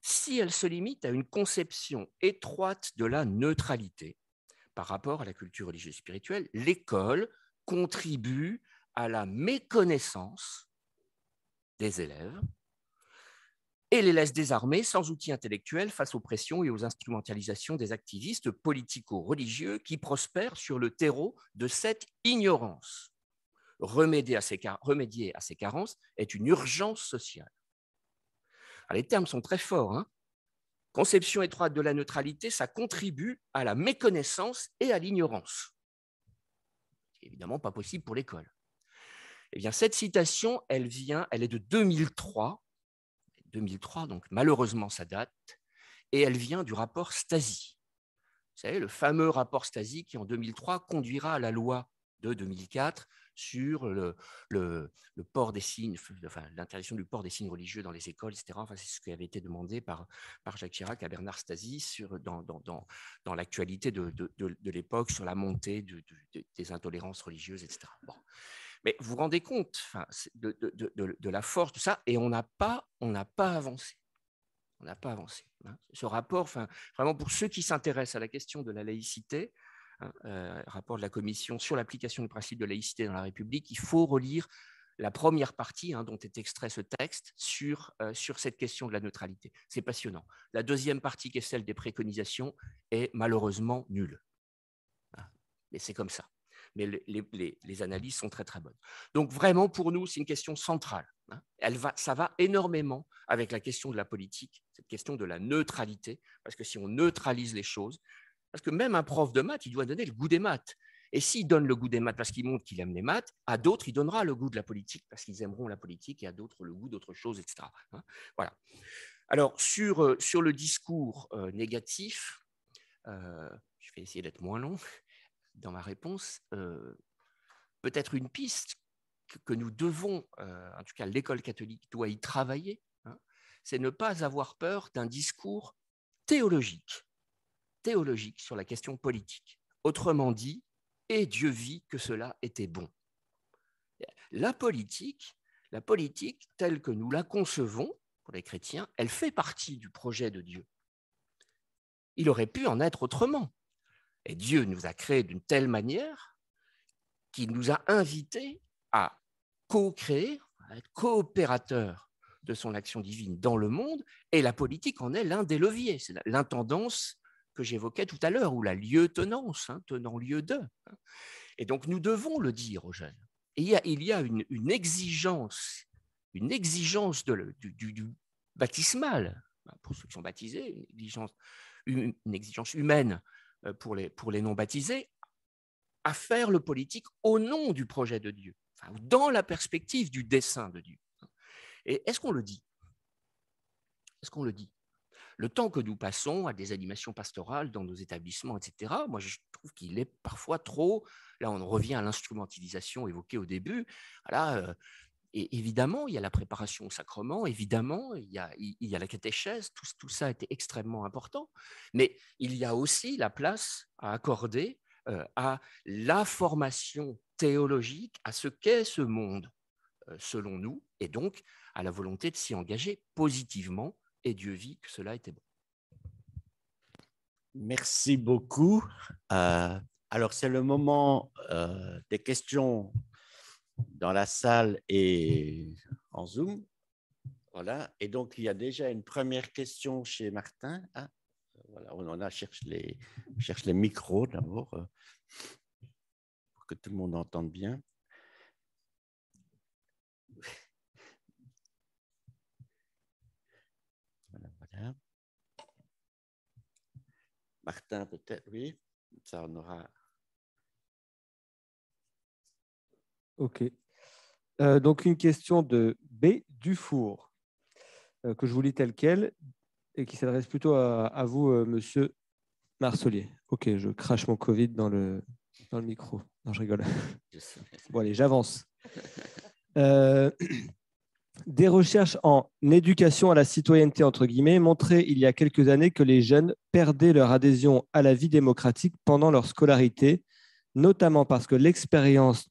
D: Si elle se limite à une conception étroite de la neutralité par rapport à la culture religieuse spirituelle, l'école contribue à la méconnaissance des élèves et les laisse désarmés, sans outils intellectuels, face aux pressions et aux instrumentalisations des activistes politico-religieux qui prospèrent sur le terreau de cette ignorance. Remédier à ces carences est une urgence sociale. Alors, les termes sont très forts. Hein. Conception étroite de la neutralité, ça contribue à la méconnaissance et à l'ignorance. C'est évidemment pas possible pour l'école. Eh bien, cette citation, elle est de 2003, donc malheureusement ça date, et elle vient du rapport Stasi. Vous savez, le fameux rapport Stasi qui, en 2003, conduira à la loi de 2004 sur le port des signes, l'interdiction du port des signes religieux dans les écoles, etc. C'est ce qui avait été demandé par Jacques Chirac à Bernard Stasi dans l'actualité de l'époque, sur la montée des intolérances religieuses, etc. Bon. Mais vous vous rendez compte de la force de ça, et on n'a pas avancé. On n'a pas avancé. Hein. Ce rapport, vraiment pour ceux qui s'intéressent à la question de la laïcité, rapport de la Commission sur l'application du principe de laïcité dans la République, il faut relire la première partie dont est extrait ce texte sur cette question de la neutralité. C'est passionnant. La deuxième partie, qui est celle des préconisations, est malheureusement nulle. Mais c'est comme ça. Mais les analyses sont très, très bonnes. Donc, vraiment, pour nous, c'est une question centrale. Ça va énormément avec la question de la politique, cette question de la neutralité, parce que si on neutralise les choses, parce que même un prof de maths, il doit donner le goût des maths. Et s'il donne le goût des maths parce qu'il montre qu'il aime les maths, à d'autres, il donnera le goût de la politique parce qu'ils aimeront la politique, et à d'autres, le goût d'autre chose, etc. Voilà. Alors, sur le discours négatif, je vais essayer d'être moins long dans ma réponse. Peut-être une piste que nous devons, en tout cas l'école catholique doit y travailler, c'est ne pas avoir peur d'un discours théologique sur la question politique. Autrement dit, et Dieu vit que cela était bon. La politique, telle que nous la concevons pour les chrétiens, elle fait partie du projet de Dieu. Il aurait pu en être autrement. Et Dieu nous a créés d'une telle manière qu'il nous a invités à co-créer, à être coopérateurs de son action divine dans le monde, et la politique en est l'un des leviers. C'est l'intendance que j'évoquais tout à l'heure, ou la lieu-tenance, tenant lieu de. Et donc, nous devons le dire aux jeunes. Et il y a une exigence du baptismal, pour ceux qui sont baptisés, une exigence humaine pour les non-baptisés, à faire le politique au nom du projet de Dieu, dans la perspective du dessein de Dieu. Et est-ce qu'on le dit? Le temps que nous passons à des animations pastorales dans nos établissements, etc., moi, je trouve qu'il est parfois trop… Là, on revient à l'instrumentalisation évoquée au début. Voilà, et évidemment, il y a la préparation au sacrement, évidemment, il y a la catéchèse, tout ça était extrêmement important. Mais il y a aussi la place à accorder à la formation théologique, à ce qu'est ce monde, selon nous, et donc à la volonté de s'y engager positivement. Et Dieu vit que cela était bon.
A: Merci beaucoup. Alors, c'est le moment des questions dans la salle et en Zoom. Voilà. Et donc, il y a déjà une première question chez Martin. Voilà, on cherche les micros d'abord pour que tout le monde entende bien. Voilà. Martin, peut-être, oui. Ça, on aura.
E: OK. Donc, une question de B. Dufour, que je vous lis telle quelle, et qui s'adresse plutôt à vous, monsieur Marcelier. OK, je crache mon Covid dans le micro. Non, je rigole. Bon, allez, j'avance. Des recherches en éducation à la citoyenneté, entre guillemets, montraient il y a quelques années que les jeunes perdaient leur adhésion à la vie démocratique pendant leur scolarité, notamment parce que l'expérience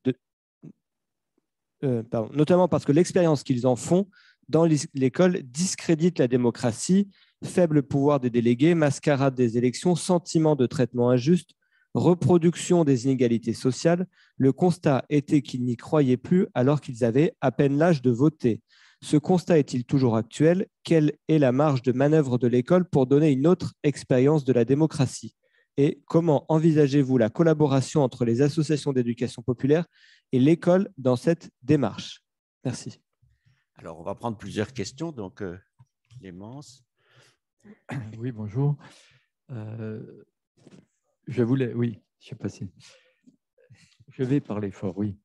E: qu'ils en font dans l'école discrédite la démocratie, faible pouvoir des délégués, mascarade des élections, sentiment de traitement injuste, reproduction des inégalités sociales. Le constat était qu'ils n'y croyaient plus alors qu'ils avaient à peine l'âge de voter. Ce constat est-il toujours actuel? Quelle est la marge de manœuvre de l'école pour donner une autre expérience de la démocratie? Et comment envisagez-vous la collaboration entre les associations d'éducation populaire et l'école dans cette démarche? Merci.
A: Alors, on va prendre plusieurs questions. Donc, Clémence.
F: Oui, bonjour. Oui, je sais pas si… Je vais parler fort, oui.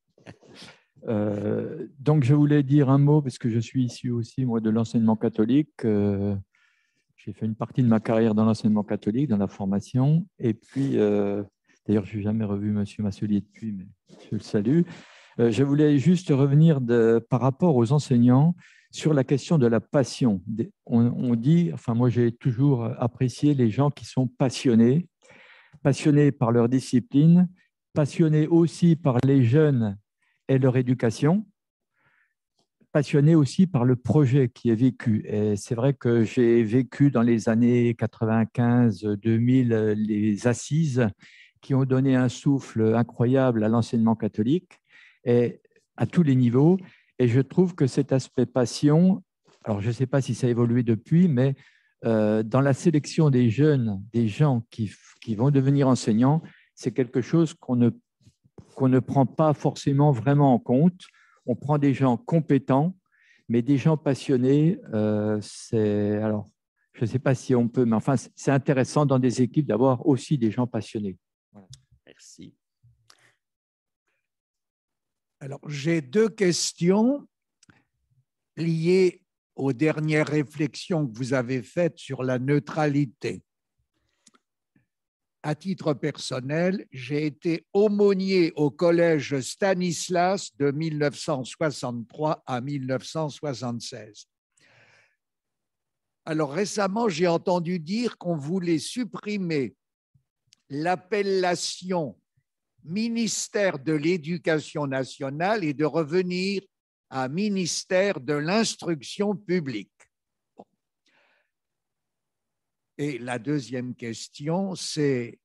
F: Donc, je voulais dire un mot, parce que je suis issu aussi, moi, de l'enseignement catholique. J'ai fait une partie de ma carrière dans l'enseignement catholique, dans la formation. Et puis, d'ailleurs, je n'ai jamais revu M. Marcelier depuis, mais je le salue. Je voulais juste revenir par rapport aux enseignants sur la question de la passion. On dit, enfin, moi, j'ai toujours apprécié les gens qui sont passionnés par leur discipline, passionnés aussi par les jeunes et leur éducation, passionnés aussi par le projet qui est vécu. Et c'est vrai que j'ai vécu dans les années 95-2000 les assises, qui ont donné un souffle incroyable à l'enseignement catholique, et à tous les niveaux. Et je trouve que cet aspect passion, alors je ne sais pas si ça a évolué depuis, mais dans la sélection des jeunes, des gens qui vont devenir enseignants, c'est quelque chose qu'on ne prend pas forcément vraiment en compte. On prend des gens compétents, mais des gens passionnés, alors, je ne sais pas si on peut, mais enfin, c'est intéressant dans des équipes d'avoir aussi des gens passionnés.
A: Voilà. Merci.
C: Alors, j'ai deux questions liées aux dernières réflexions que vous avez faites sur la neutralité. À titre personnel, j'ai été aumônier au collège Stanislas de 1963 à 1976. Alors récemment, j'ai entendu dire qu'on voulait supprimer l'appellation ministère de l'Éducation nationale et de revenir à ministère de l'Instruction publique. Et la deuxième question, c'est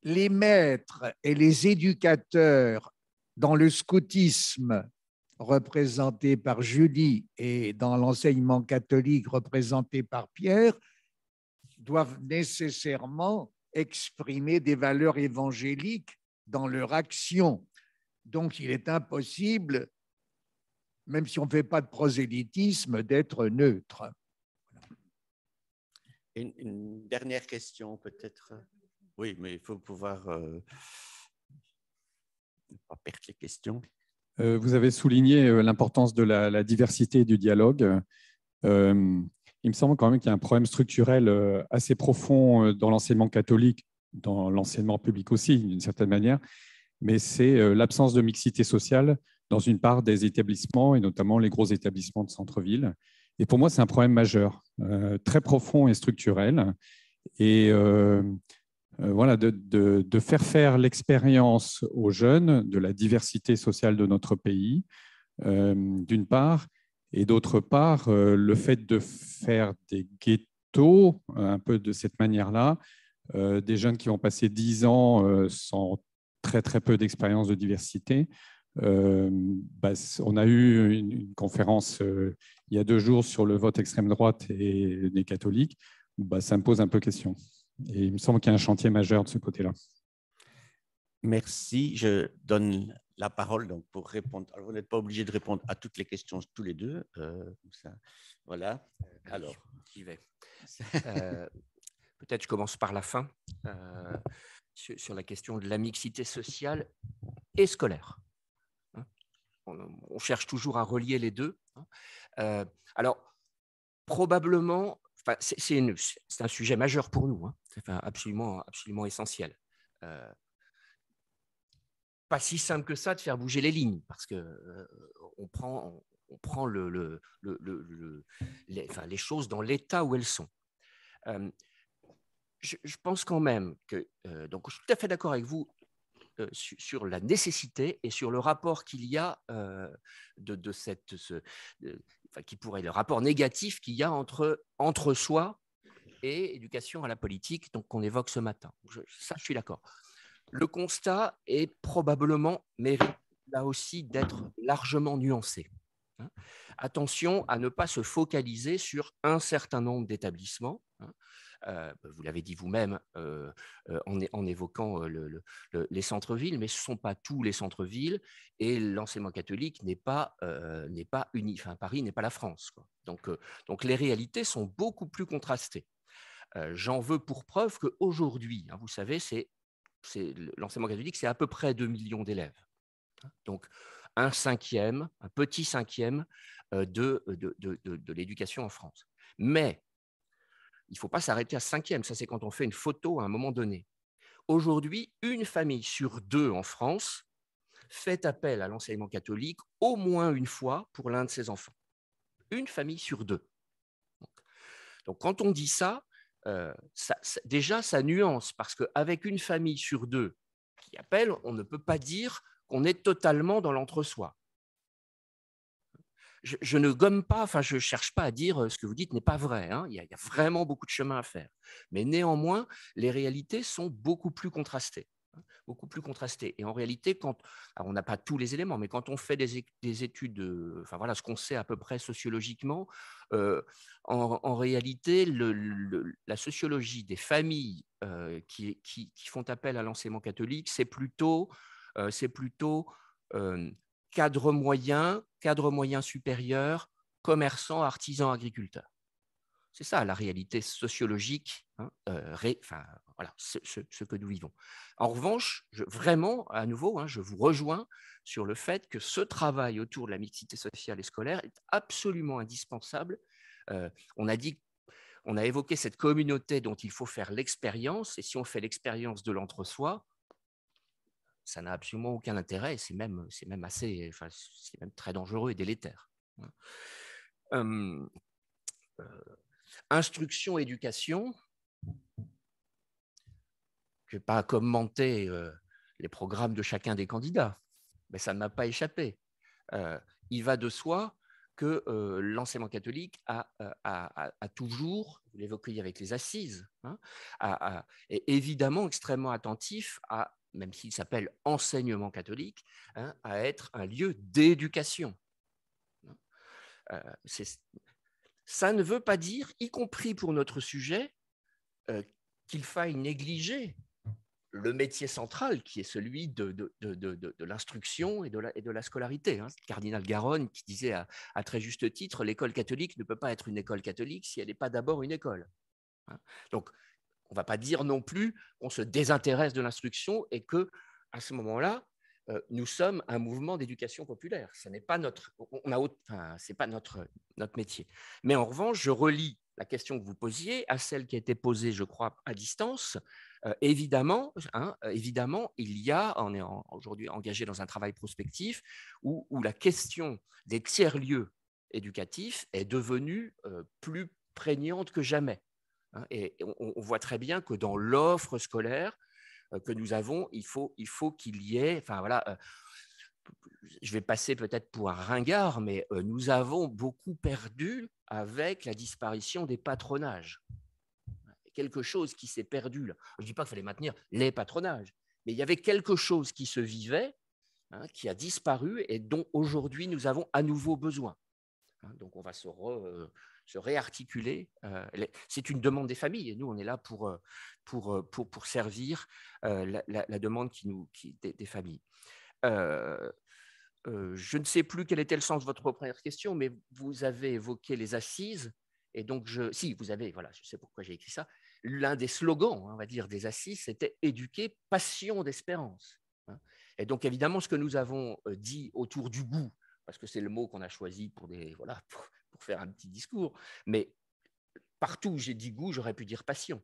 C: les maîtres et les éducateurs dans le scoutisme représenté par Julie et dans l'enseignement catholique représenté par Pierre doivent nécessairement exprimer des valeurs évangéliques dans leur action. Donc, il est impossible, même si on ne fait pas de prosélytisme, d'être neutre.
A: Une dernière question, peut-être. Oui, mais il faut pouvoir ne pas perdre les questions.
G: Vous avez souligné l'importance de la diversité et du dialogue. Il me semble quand même qu'il y a un problème structurel assez profond dans l'enseignement catholique, dans l'enseignement public aussi, d'une certaine manière, mais c'est l'absence de mixité sociale dans une part des établissements, et notamment les gros établissements de centre-ville. Et pour moi, c'est un problème majeur, très profond et structurel. Et voilà, de faire l'expérience aux jeunes de la diversité sociale de notre pays, d'une part, et d'autre part, le fait de faire des ghettos, un peu de cette manière-là, des jeunes qui vont passer 10 ans sans très, très peu d'expérience de diversité. On a eu une conférence il y a 2 jours sur le vote extrême droite et des catholiques. Ça me pose un peu question. Et il me semble qu'il y a un chantier majeur de ce côté-là.
A: Merci. Je donne la parole donc, pour répondre. Alors, vous n'êtes pas obligé de répondre à toutes les questions tous les deux. Ça. Voilà. Alors,
D: j'y vais. Peut-être je commence par la fin, sur la question de la mixité sociale et scolaire. On cherche toujours à relier les deux. Alors, probablement, c'est un sujet majeur pour nous, absolument essentiel. Pas si simple que ça de faire bouger les lignes, parce qu'on prend les choses dans l'état où elles sont. Je pense quand même que, donc je suis tout à fait d'accord avec vous sur la nécessité et sur le rapport qu'il y a qui pourrait, le rapport négatif qu'il y a entre soi et éducation à la politique, donc qu'on évoque ce matin. Ça, je suis d'accord. Le constat est probablement mérite là aussi d'être largement nuancé. Attention à ne pas se focaliser sur un certain nombre d'établissements. Vous l'avez dit vous-même en évoquant les centres-villes, mais ce ne sont pas tous les centres-villes et l'enseignement catholique n'est pas uni. Enfin, Paris n'est pas la France, quoi. Donc les réalités sont beaucoup plus contrastées. J'en veux pour preuve qu'aujourd'hui, vous savez, l'enseignement catholique, c'est à peu près 2 millions d'élèves. Donc un petit cinquième de l'éducation en France. Mais il ne faut pas s'arrêter à 5e. Ça, c'est quand on fait une photo à un moment donné. Aujourd'hui, 1 famille sur 2 en France fait appel à l'enseignement catholique au moins une fois pour l'un de ses enfants. 1 famille sur 2. Donc quand on dit ça, déjà, ça nuance, parce qu'avec 1 famille sur 2 qui appelle, on ne peut pas dire qu'on est totalement dans l'entre-soi. je ne gomme pas, enfin, je ne cherche pas à dire ce que vous dites n'est pas vrai. Hein. Il y a vraiment beaucoup de chemin à faire. Mais néanmoins, les réalités sont beaucoup plus contrastées. Beaucoup plus contrastées. Et en réalité, on n'a pas tous les éléments, mais quand on fait des études, enfin voilà, ce qu'on sait à peu près sociologiquement, en réalité, la sociologie des familles qui font appel à l'enseignement catholique, c'est plutôt cadre moyen supérieur, commerçants, artisans, agriculteurs. C'est ça la réalité sociologique, hein, voilà, ce que nous vivons. En revanche, vraiment, à nouveau, hein, je vous rejoins sur le fait que ce travail autour de la mixité sociale et scolaire est absolument indispensable. On a évoqué cette communauté dont il faut faire l'expérience, et si on fait l'expérience de l'entre-soi, ça n'a absolument aucun intérêt, c'est même très dangereux et délétère. Instruction, éducation, je ne vais pas commenter les programmes de chacun des candidats, mais ça ne m'a pas échappé. Il va de soi que l'enseignement catholique a toujours, vous l'évoquiez avec les assises, hein, est évidemment extrêmement attentif à, même s'il s'appelle enseignement catholique, hein, à être un lieu d'éducation. Ça ne veut pas dire, y compris pour notre sujet, qu'il faille négliger le métier central qui est celui de l'instruction et de la scolarité. Hein. Cardinal Garonne qui disait à très juste titre, l'école catholique ne peut pas être une école catholique si elle n'est pas d'abord une école. Hein. Donc, on ne va pas dire non plus qu'on se désintéresse de l'instruction et qu'à ce moment-là, nous sommes un mouvement d'éducation populaire. Ce n'est pas c'est pas notre métier. Mais en revanche, je relie la question que vous posiez à celle qui a été posée, je crois, à distance. Évidemment, il y a, on est aujourd'hui engagé dans un travail prospectif où la question des tiers-lieux éducatifs est devenue plus prégnante que jamais. Hein, et on voit très bien que dans l'offre scolaire que nous avons, il faut qu'il y ait, enfin voilà, je vais passer peut-être pour un ringard, mais nous avons beaucoup perdu avec la disparition des patronages. Quelque chose qui s'est perdu là. Je ne dis pas qu'il fallait maintenir les patronages, mais il y avait quelque chose qui se vivait, hein, qui a disparu et dont aujourd'hui nous avons à nouveau besoin. Hein, donc on va se réarticuler. C'est une demande des familles et nous on est là pour servir la demande des familles. Je ne sais plus quel était le sens de votre première question, mais vous avez évoqué les assises. Et donc, vous avez, voilà, je sais pourquoi j'ai écrit ça. L'un des slogans, on va dire, des assises, c'était « éduquer, passion d'espérance ». Et donc, évidemment, ce que nous avons dit autour du goût, parce que c'est le mot qu'on a choisi pour faire un petit discours, mais partout où j'ai dit goût, j'aurais pu dire passion.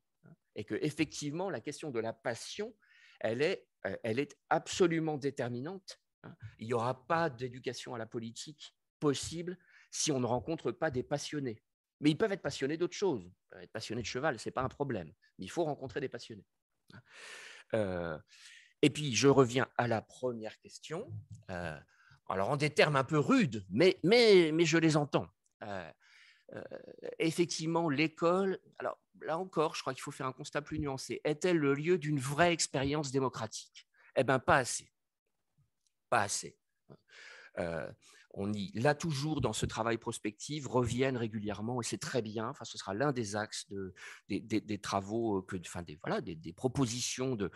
D: Et qu'effectivement, la question de la passion, elle est absolument déterminante. Il n'y aura pas d'éducation à la politique possible si on ne rencontre pas des passionnés. Mais ils peuvent être passionnés d'autres choses. Ils peuvent être passionnés de cheval, ce n'est pas un problème. Mais il faut rencontrer des passionnés. Et puis, je reviens à la première question. Alors, en des termes un peu rudes, mais je les entends. Effectivement, l'école, alors là encore, je crois qu'il faut faire un constat plus nuancé. Est-elle le lieu d'une vraie expérience démocratique? Eh bien, pas assez. Pas assez. Là, toujours dans ce travail prospectif, reviennent régulièrement, et c'est très bien, enfin, ce sera l'un des axes des travaux, des propositions de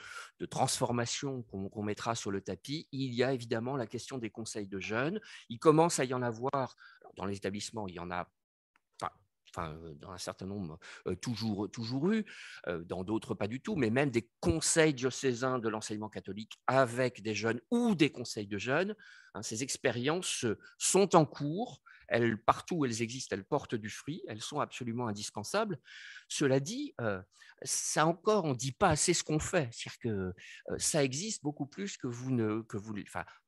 D: transformation qu'on mettra sur le tapis. Il y a évidemment la question des conseils de jeunes. Il commence à y en avoir, alors, dans les établissements, il y en a dans un certain nombre, toujours eu, dans d'autres pas du tout, mais même des conseils diocésains de l'enseignement catholique avec des jeunes ou des conseils de jeunes. Hein, ces expériences sont en cours, partout où elles existent, elles portent du fruit, elles sont absolument indispensables. Cela dit, ça encore, on ne dit pas assez ce qu'on fait, c'est-à-dire que ça existe beaucoup plus que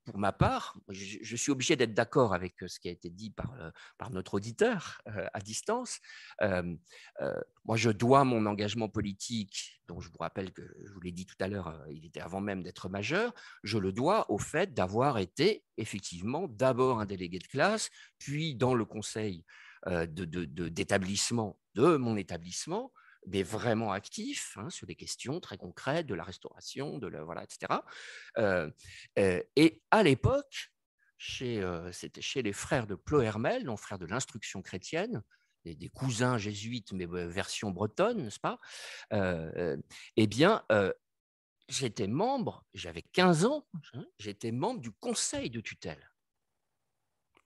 D: pour ma part, je suis obligé d'être d'accord avec ce qui a été dit par notre auditeur à distance. Moi, je dois mon engagement politique, dont je vous rappelle que je vous l'ai dit tout à l'heure, il était avant même d'être majeur, je le dois au fait d'avoir été effectivement d'abord un délégué de classe, puis dans le conseil d'établissement de mon établissement, mais vraiment actif sur des questions très concrètes de la restauration, voilà, etc. Et à l'époque, c'était chez les frères de Plohermel, donc frères de l'instruction chrétienne, des cousins jésuites, mais version bretonne, n'est-ce pas? Eh bien, j'étais membre, j'avais 15 ans, j'étais membre du conseil de tutelle.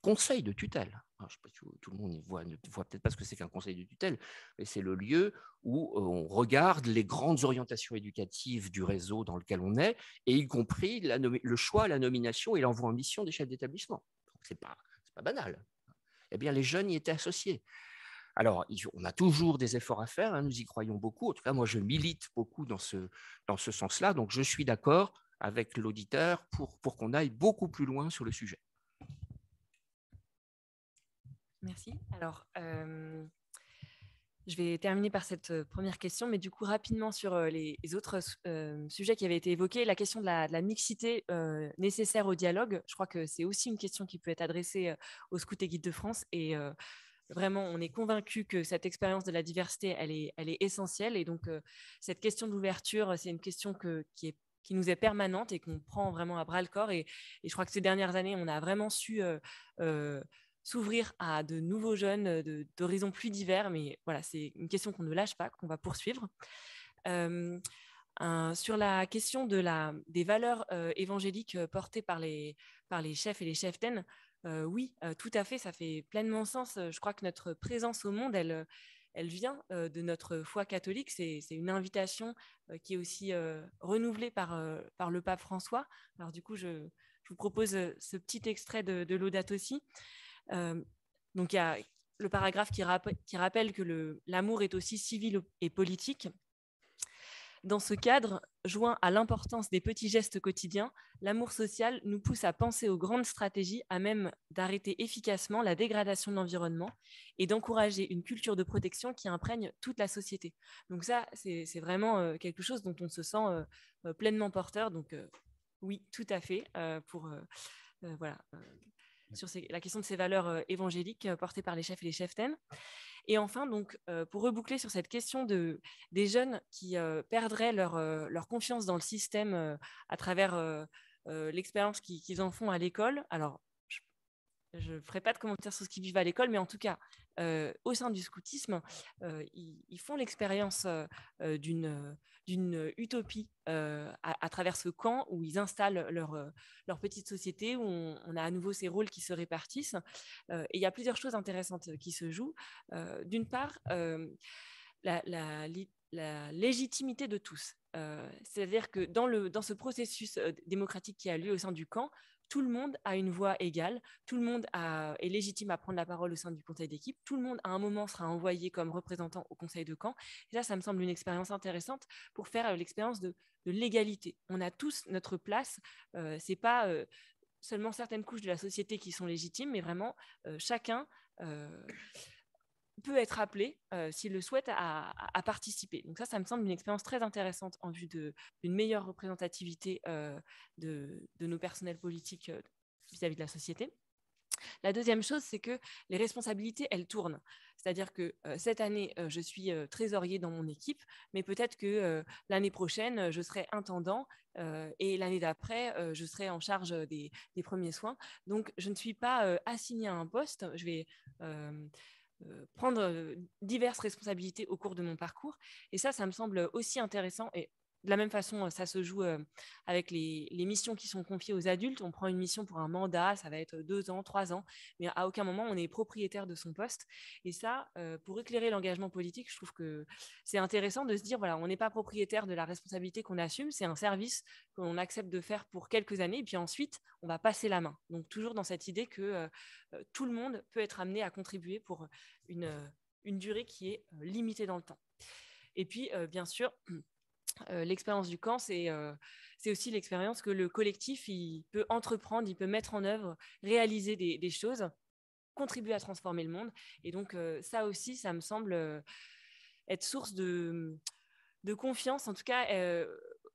D: Conseil de tutelle. Alors, je sais pas si tout le monde ne voit peut-être pas ce que c'est qu'un conseil de tutelle, mais c'est le lieu où on regarde les grandes orientations éducatives du réseau dans lequel on est, et y compris le choix, la nomination et l'envoi en mission des chefs d'établissement. C'est pas banal. Eh bien, les jeunes y étaient associés. Alors, on a toujours des efforts à faire, nous y croyons beaucoup. En tout cas, moi, je milite beaucoup dans ce sens-là. Donc, je suis d'accord avec l'auditeur pour qu'on aille beaucoup plus loin sur le sujet.
B: Merci. Alors, je vais terminer par cette première question, mais du coup, rapidement sur les autres sujets qui avaient été évoqués. La question de la mixité nécessaire au dialogue, je crois que c'est aussi une question qui peut être adressée aux Scouts et Guides de France. Et vraiment, on est convaincu que cette expérience de la diversité, elle est essentielle. Et donc, cette question d'ouverture, c'est une question qui nous est permanente et qu'on prend vraiment à bras-le-corps. Et je crois que ces dernières années, on a vraiment su s'ouvrir à de nouveaux jeunes d'horizons plus divers. Mais voilà, c'est une question qu'on ne lâche pas, qu'on va poursuivre. Sur la question des valeurs évangéliques portées par les chefs et les cheftaines, oui, tout à fait, ça fait pleinement sens. Je crois que notre présence au monde, elle vient de notre foi catholique. C'est une invitation qui est aussi renouvelée par le pape François. Alors du coup, je vous propose ce petit extrait de Laudato Si. Donc, il y a le paragraphe qui rappelle que l'amour est aussi civil et politique. Dans ce cadre, joint à l'importance des petits gestes quotidiens, l'amour social nous pousse à penser aux grandes stratégies à même d'arrêter efficacement la dégradation de l'environnement et d'encourager une culture de protection qui imprègne toute la société. Donc ça, c'est vraiment quelque chose dont on se sent pleinement porteur. Donc oui, tout à fait, voilà. Sur la question de ces valeurs évangéliques portées par les chefs et les cheftaines. Et enfin, donc, pour reboucler sur cette question des jeunes qui perdraient leur confiance dans le système à travers l'expérience qu'ils en font à l'école. Alors, je ne ferai pas de commentaires sur ce qu'ils vivent à l'école, mais en tout cas, au sein du scoutisme, ils font l'expérience d'une utopie à travers ce camp où ils installent leur petite société, où on a à nouveau ces rôles qui se répartissent. Et il y a plusieurs choses intéressantes qui se jouent. D'une part, la légitimité de tous. C'est-à-dire que dans ce processus démocratique qui a lieu au sein du camp, tout le monde a une voix égale, tout le monde est légitime à prendre la parole au sein du conseil d'équipe, tout le monde à un moment sera envoyé comme représentant au conseil de camp. Et ça me semble une expérience intéressante pour faire l'expérience de l'égalité. On a tous notre place, c'est pas seulement certaines couches de la société qui sont légitimes, mais vraiment chacun peut être appelé, s'il le souhaite, à participer. Donc ça me semble une expérience très intéressante en vue d'une meilleure représentativité de nos personnels politiques vis-à-vis de la société. La deuxième chose, c'est que les responsabilités, elles tournent. C'est-à-dire que cette année, je suis trésorier dans mon équipe, mais peut-être que l'année prochaine, je serai intendant et l'année d'après, je serai en charge des premiers soins. Donc, je ne suis pas assignée à un poste. Je vais prendre diverses responsabilités au cours de mon parcours. Et ça me semble aussi intéressant. Et de la même façon, ça se joue avec les missions qui sont confiées aux adultes. On prend une mission pour un mandat, ça va être 2 ans, 3 ans, mais à aucun moment on est propriétaire de son poste. Et ça, pour éclairer l'engagement politique, je trouve que c'est intéressant de se dire, voilà, on n'est pas propriétaire de la responsabilité qu'on assume, c'est un service qu'on accepte de faire pour quelques années, et puis ensuite, on va passer la main. Donc toujours dans cette idée que tout le monde peut être amené à contribuer pour une durée qui est limitée dans le temps. Et puis, bien sûr, l'expérience du camp, c'est aussi l'expérience que le collectif il peut entreprendre, il peut mettre en œuvre, réaliser des choses, contribuer à transformer le monde. Et donc, ça aussi, ça me semble être source de confiance, en tout cas,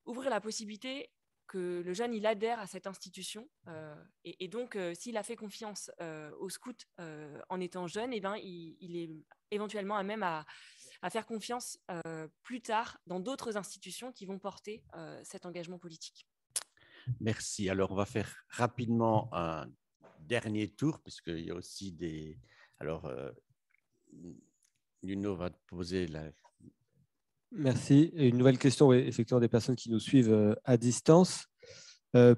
B: ouvrir la possibilité que le jeune il adhère à cette institution et donc s'il a fait confiance aux scouts en étant jeune, eh ben, il est éventuellement à même à faire confiance plus tard dans d'autres institutions qui vont porter cet engagement politique.
A: Merci. Alors, on va faire rapidement un dernier tour, puisqu'il y a aussi des... Alors, Nuno va te poser la...
E: Merci. Et une nouvelle question, oui, effectivement, des personnes qui nous suivent à distance.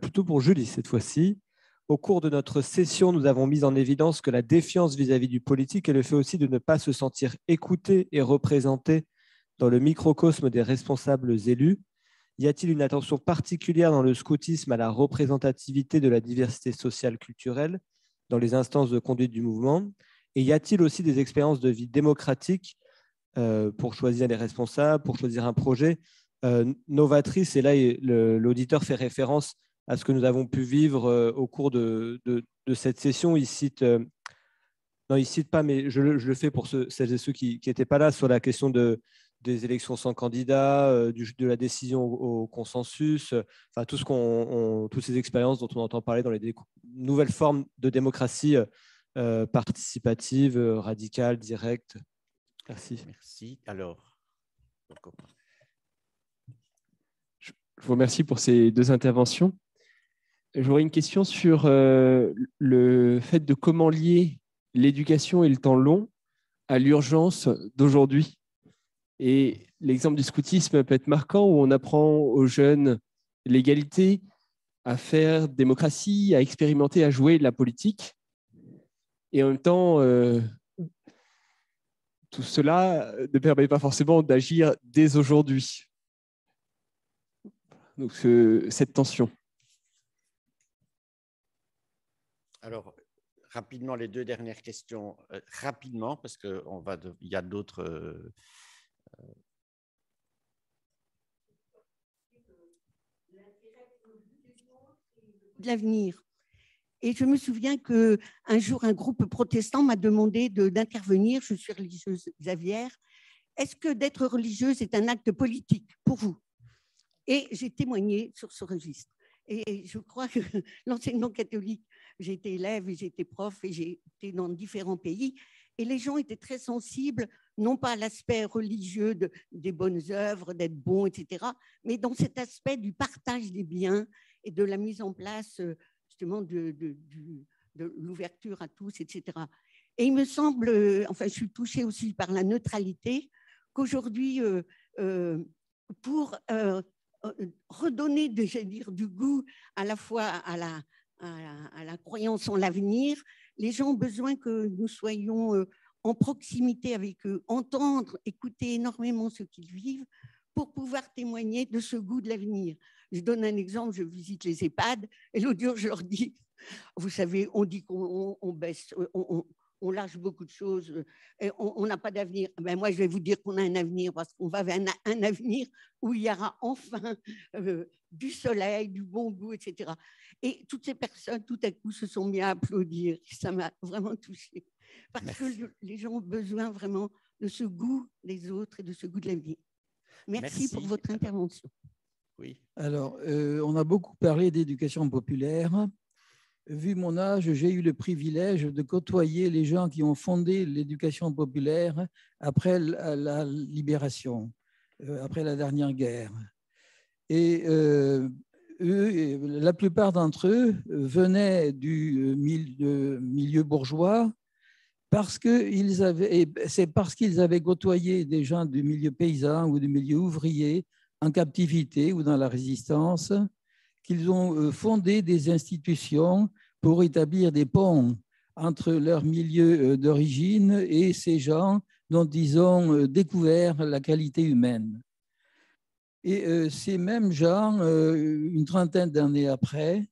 E: Plutôt pour Julie, cette fois-ci. Au cours de notre session, nous avons mis en évidence que la défiance vis-à-vis du politique et le fait aussi de ne pas se sentir écouté et représenté dans le microcosme des responsables élus. Y a-t-il une attention particulière dans le scoutisme à la représentativité de la diversité sociale culturelle dans les instances de conduite du mouvement? Et y a-t-il aussi des expériences de vie démocratique pour choisir les responsables, pour choisir un projet novatrice? Et là, l'auditeur fait référence à ce que nous avons pu vivre au cours de cette session. Il cite, non, il ne cite pas, mais je le fais pour celles et ceux qui n'étaient pas là, sur la question des élections sans candidat, de la décision au consensus, enfin, toutes ces expériences dont on entend parler dans les nouvelles formes de démocratie participative, radicale, directe. Merci.
A: Merci. Alors,
H: je vous remercie pour ces deux interventions. J'aurais une question sur le fait de comment lier l'éducation et le temps long à l'urgence d'aujourd'hui. Et l'exemple du scoutisme peut être marquant, où on apprend aux jeunes l'égalité, à faire démocratie, à expérimenter, à jouer de la politique. Et en même temps, tout cela ne permet pas forcément d'agir dès aujourd'hui. Donc, cette tension.
A: Alors, rapidement, les deux dernières questions, rapidement, parce qu'il y a d'autres...
I: de l'avenir. Et je me souviens qu'un jour, un groupe protestant m'a demandé d'intervenir. Je suis religieuse Xavier. Est-ce que d'être religieuse est un acte politique pour vous? Et j'ai témoigné sur ce registre. Et je crois que l'enseignement catholique, j'ai été élève et j'ai été prof et j'ai été dans différents pays. Et les gens étaient très sensibles, non pas à l'aspect religieux des bonnes œuvres, d'être bon, etc., mais dans cet aspect du partage des biens et de la mise en place justement de l'ouverture à tous, etc. Et il me semble, enfin, je suis touchée aussi par la neutralité, qu'aujourd'hui, pour redonner, j'allais dire, du goût à la fois à la croyance en l'avenir, les gens ont besoin que nous soyons en proximité avec eux, entendre, écouter énormément ce qu'ils vivent pour pouvoir témoigner de ce goût de l'avenir. Je donne un exemple, je visite les EHPAD et l'autre jour, je leur dis, vous savez, on dit qu'on baisse, on lâche beaucoup de choses, et on n'a pas d'avenir. Ben moi, je vais vous dire qu'on a un avenir parce qu'on va vers un avenir où il y aura enfin du soleil, du bon goût, etc. Et toutes ces personnes, tout à coup, se sont mis à applaudir. Ça m'a vraiment touchée. Parce Merci. Que les gens ont besoin vraiment de ce goût des autres et de ce goût de l'avenir. Merci pour votre intervention.
A: Oui.
J: Alors, on a beaucoup parlé d'éducation populaire. Vu mon âge, j'ai eu le privilège de côtoyer les gens qui ont fondé l'éducation populaire après la libération, après la dernière guerre. Et la plupart d'entre eux venaient du milieu bourgeois parce qu'ils avaient côtoyé des gens du milieu paysan ou du milieu ouvrier en captivité ou dans la résistance, qu'ils ont fondé des institutions pour établir des ponts entre leur milieu d'origine et ces gens dont ils ont découvert la qualité humaine. Et ces mêmes gens, une trentaine d'années après,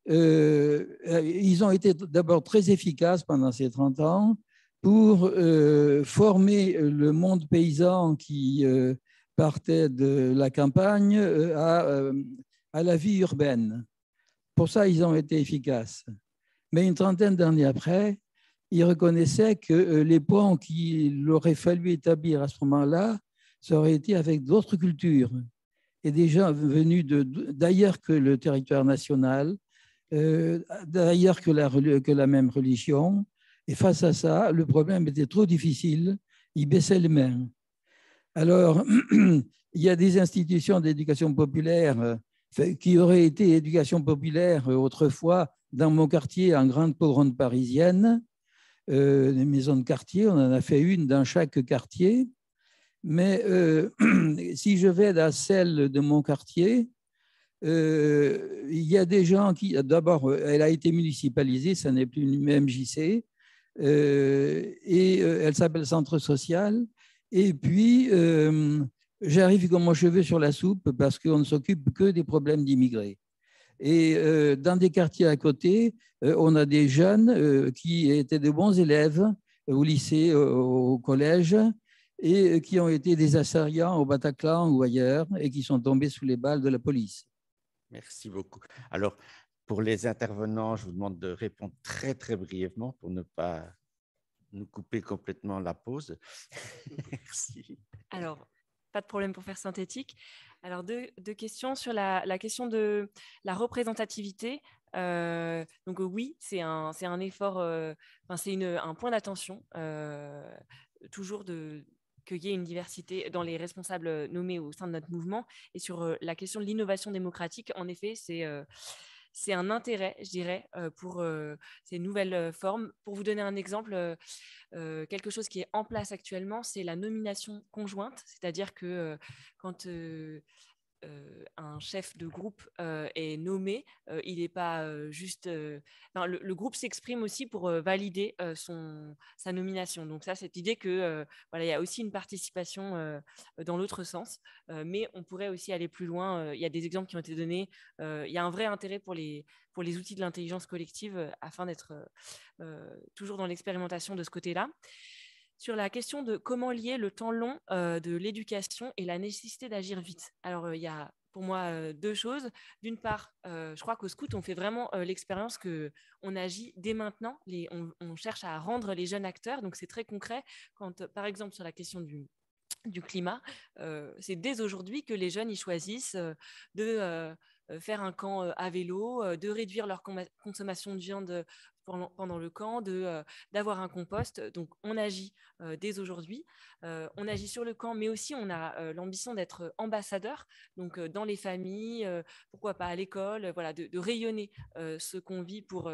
J: ils ont été d'abord très efficaces pendant ces 30 ans pour former le monde paysan qui partaient de la campagne à la vie urbaine. Pour ça, ils ont été efficaces. Mais une trentaine d'années après, ils reconnaissaient que les ponts qu'il aurait fallu établir à ce moment-là, ça aurait été avec d'autres cultures et des gens venus d'ailleurs que le territoire national, d'ailleurs que la même religion. Et face à ça, le problème était trop difficile, ils baissaient les mains. Alors, il y a des institutions d'éducation populaire qui auraient été éducation populaire autrefois dans mon quartier, en grande couronne parisienne, les maisons de quartier, on en a fait une dans chaque quartier. Mais si je vais dans celle de mon quartier, il y a des gens qui, d'abord, elle a été municipalisée, ça n'est plus une MJC, et elle s'appelle Centre Social. Et puis, j'arrive comme mon cheveu sur la soupe parce qu'on ne s'occupe que des problèmes d'immigrés. Et dans des quartiers à côté, on a des jeunes qui étaient de bons élèves au lycée, au collège, et qui ont été des assaillants au Bataclan ou ailleurs et qui sont tombés sous les balles de la police.
A: Merci beaucoup. Alors, pour les intervenants, je vous demande de répondre très, très brièvement pour ne pas nous couper complètement la pause. Merci.
B: Alors, pas de problème pour faire synthétique. Alors, deux questions sur la question de la représentativité. Donc, oui, c'est un effort, c'est un point d'attention, toujours qu'il y ait une diversité dans les responsables nommés au sein de notre mouvement. Et sur la question de l'innovation démocratique, en effet, c'est un intérêt, je dirais, pour ces nouvelles formes. Pour vous donner un exemple, quelque chose qui est en place actuellement, c'est la nomination conjointe, c'est-à-dire que quand un chef de groupe est nommé, il n'est pas juste... le groupe s'exprime aussi pour valider sa nomination. Donc ça, cette idée que voilà, il y a aussi une participation dans l'autre sens, mais on pourrait aussi aller plus loin. Il y a des exemples qui ont été donnés. Il y a un vrai intérêt pour les outils de l'intelligence collective afin d'être toujours dans l'expérimentation de ce côté-là. Sur la question de comment lier le temps long de l'éducation et la nécessité d'agir vite. Alors, il y a pour moi deux choses. D'une part, je crois qu'au Scout, on fait vraiment l'expérience qu'on agit dès maintenant. On cherche à rendre les jeunes acteurs, donc c'est très concret. Quand, par exemple, sur la question du climat, c'est dès aujourd'hui que les jeunes ils choisissent de faire un camp à vélo, de réduire leur consommation de viande pendant le camp, d'avoir un compost. Donc, on agit dès aujourd'hui. On agit sur le camp, mais aussi on a l'ambition d'être ambassadeur, donc dans les familles, pourquoi pas à l'école, voilà, de rayonner ce qu'on vit pour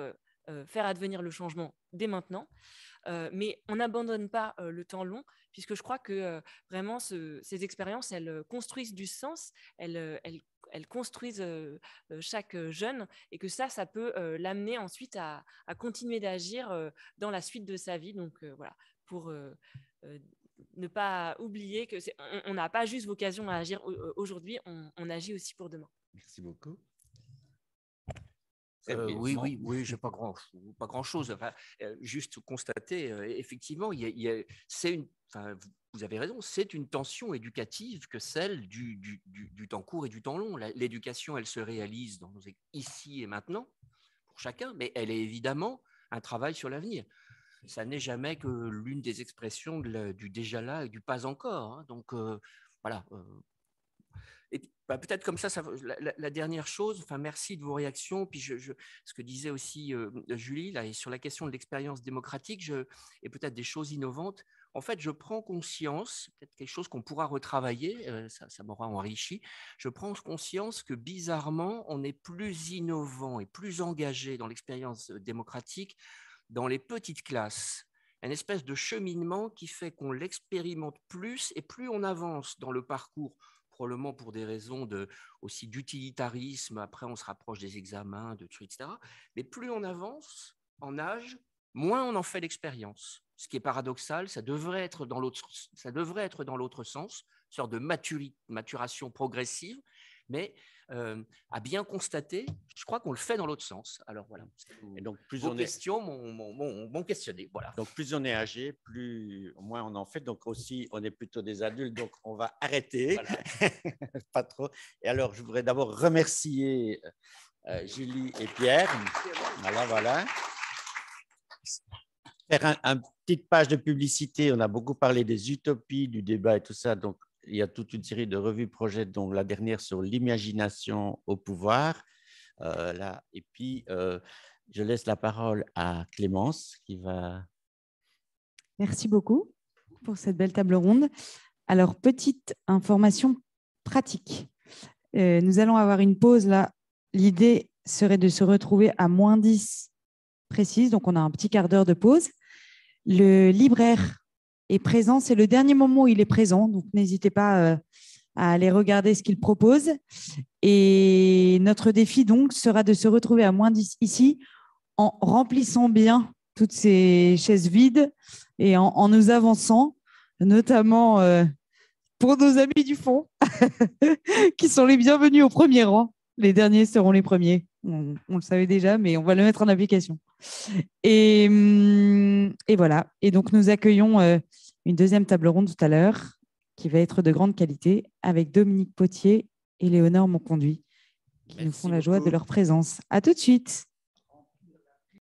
B: faire advenir le changement dès maintenant. Mais on n'abandonne pas le temps long, puisque je crois que vraiment ces expériences, elles construisent du sens, elles construisent chaque jeune, et que ça peut l'amener ensuite à continuer d'agir dans la suite de sa vie. Donc voilà, pour ne pas oublier que on n'a pas juste vocation à agir aujourd'hui, on agit aussi pour demain.
A: Merci beaucoup.
D: Oui, j'ai pas grand-chose. Enfin, juste constater, effectivement, vous avez raison, c'est une tension éducative que celle du temps court et du temps long. L'éducation, elle se réalise ici et maintenant pour chacun, mais elle est évidemment un travail sur l'avenir. Ça n'est jamais que l'une des expressions du déjà là et du pas encore. Hein. Donc, voilà. Et peut-être comme ça, la dernière chose, enfin, merci de vos réactions. Puis ce que disait aussi Julie, là, et sur la question de l'expérience démocratique, et peut-être des choses innovantes, en fait, je prends conscience, peut-être quelque chose qu'on pourra retravailler, ça m'aura enrichi, je prends conscience que bizarrement, on est plus innovant et plus engagé dans l'expérience démocratique dans les petites classes. Une espèce de cheminement qui fait qu'on l'expérimente plus, et plus on avance dans le parcours, probablement pour des raisons aussi d'utilitarisme, après on se rapproche des examens, de trucs, etc. Mais plus on avance en âge, moins on en fait l'expérience. Ce qui est paradoxal, ça devrait être dans l'autre sens, une sorte de maturation progressive, mais à bien constater, je crois qu'on le fait dans l'autre sens. Alors voilà.
A: Et donc,
D: vos questions m'ont questionné. Voilà.
A: Donc, plus on est âgé, moins on en fait. Donc, aussi, on est plutôt des adultes, donc on va arrêter.
D: Voilà.
A: Pas trop. Et alors, je voudrais d'abord remercier Julie et Pierre. Voilà. Faire une petite page de publicité. On a beaucoup parlé des utopies, du débat et tout ça. Donc, il y a toute une série de revues projets, dont la dernière sur l'imagination au pouvoir. Là. Et puis, je laisse la parole à Clémence qui va...
K: Merci beaucoup pour cette belle table ronde. Alors, petite information pratique. Nous allons avoir une pause là. L'idée serait de se retrouver à -10 précise. Donc, on a un petit quart d'heure de pause. Le libraire est présent. C'est le dernier moment où il est présent. Donc, n'hésitez pas à aller regarder ce qu'il propose. Et notre défi, donc, sera de se retrouver à -10 ici en remplissant bien toutes ces chaises vides et en nous avançant, notamment pour nos amis du fond, qui sont les bienvenus au premier rang. Les derniers seront les premiers. On le savait déjà, mais on va le mettre en application. Et voilà. Et donc, nous accueillons une deuxième table ronde tout à l'heure qui va être de grande qualité avec Dominique Potier et Léonore Monconduit qui nous font la joie de leur présence. À tout de suite.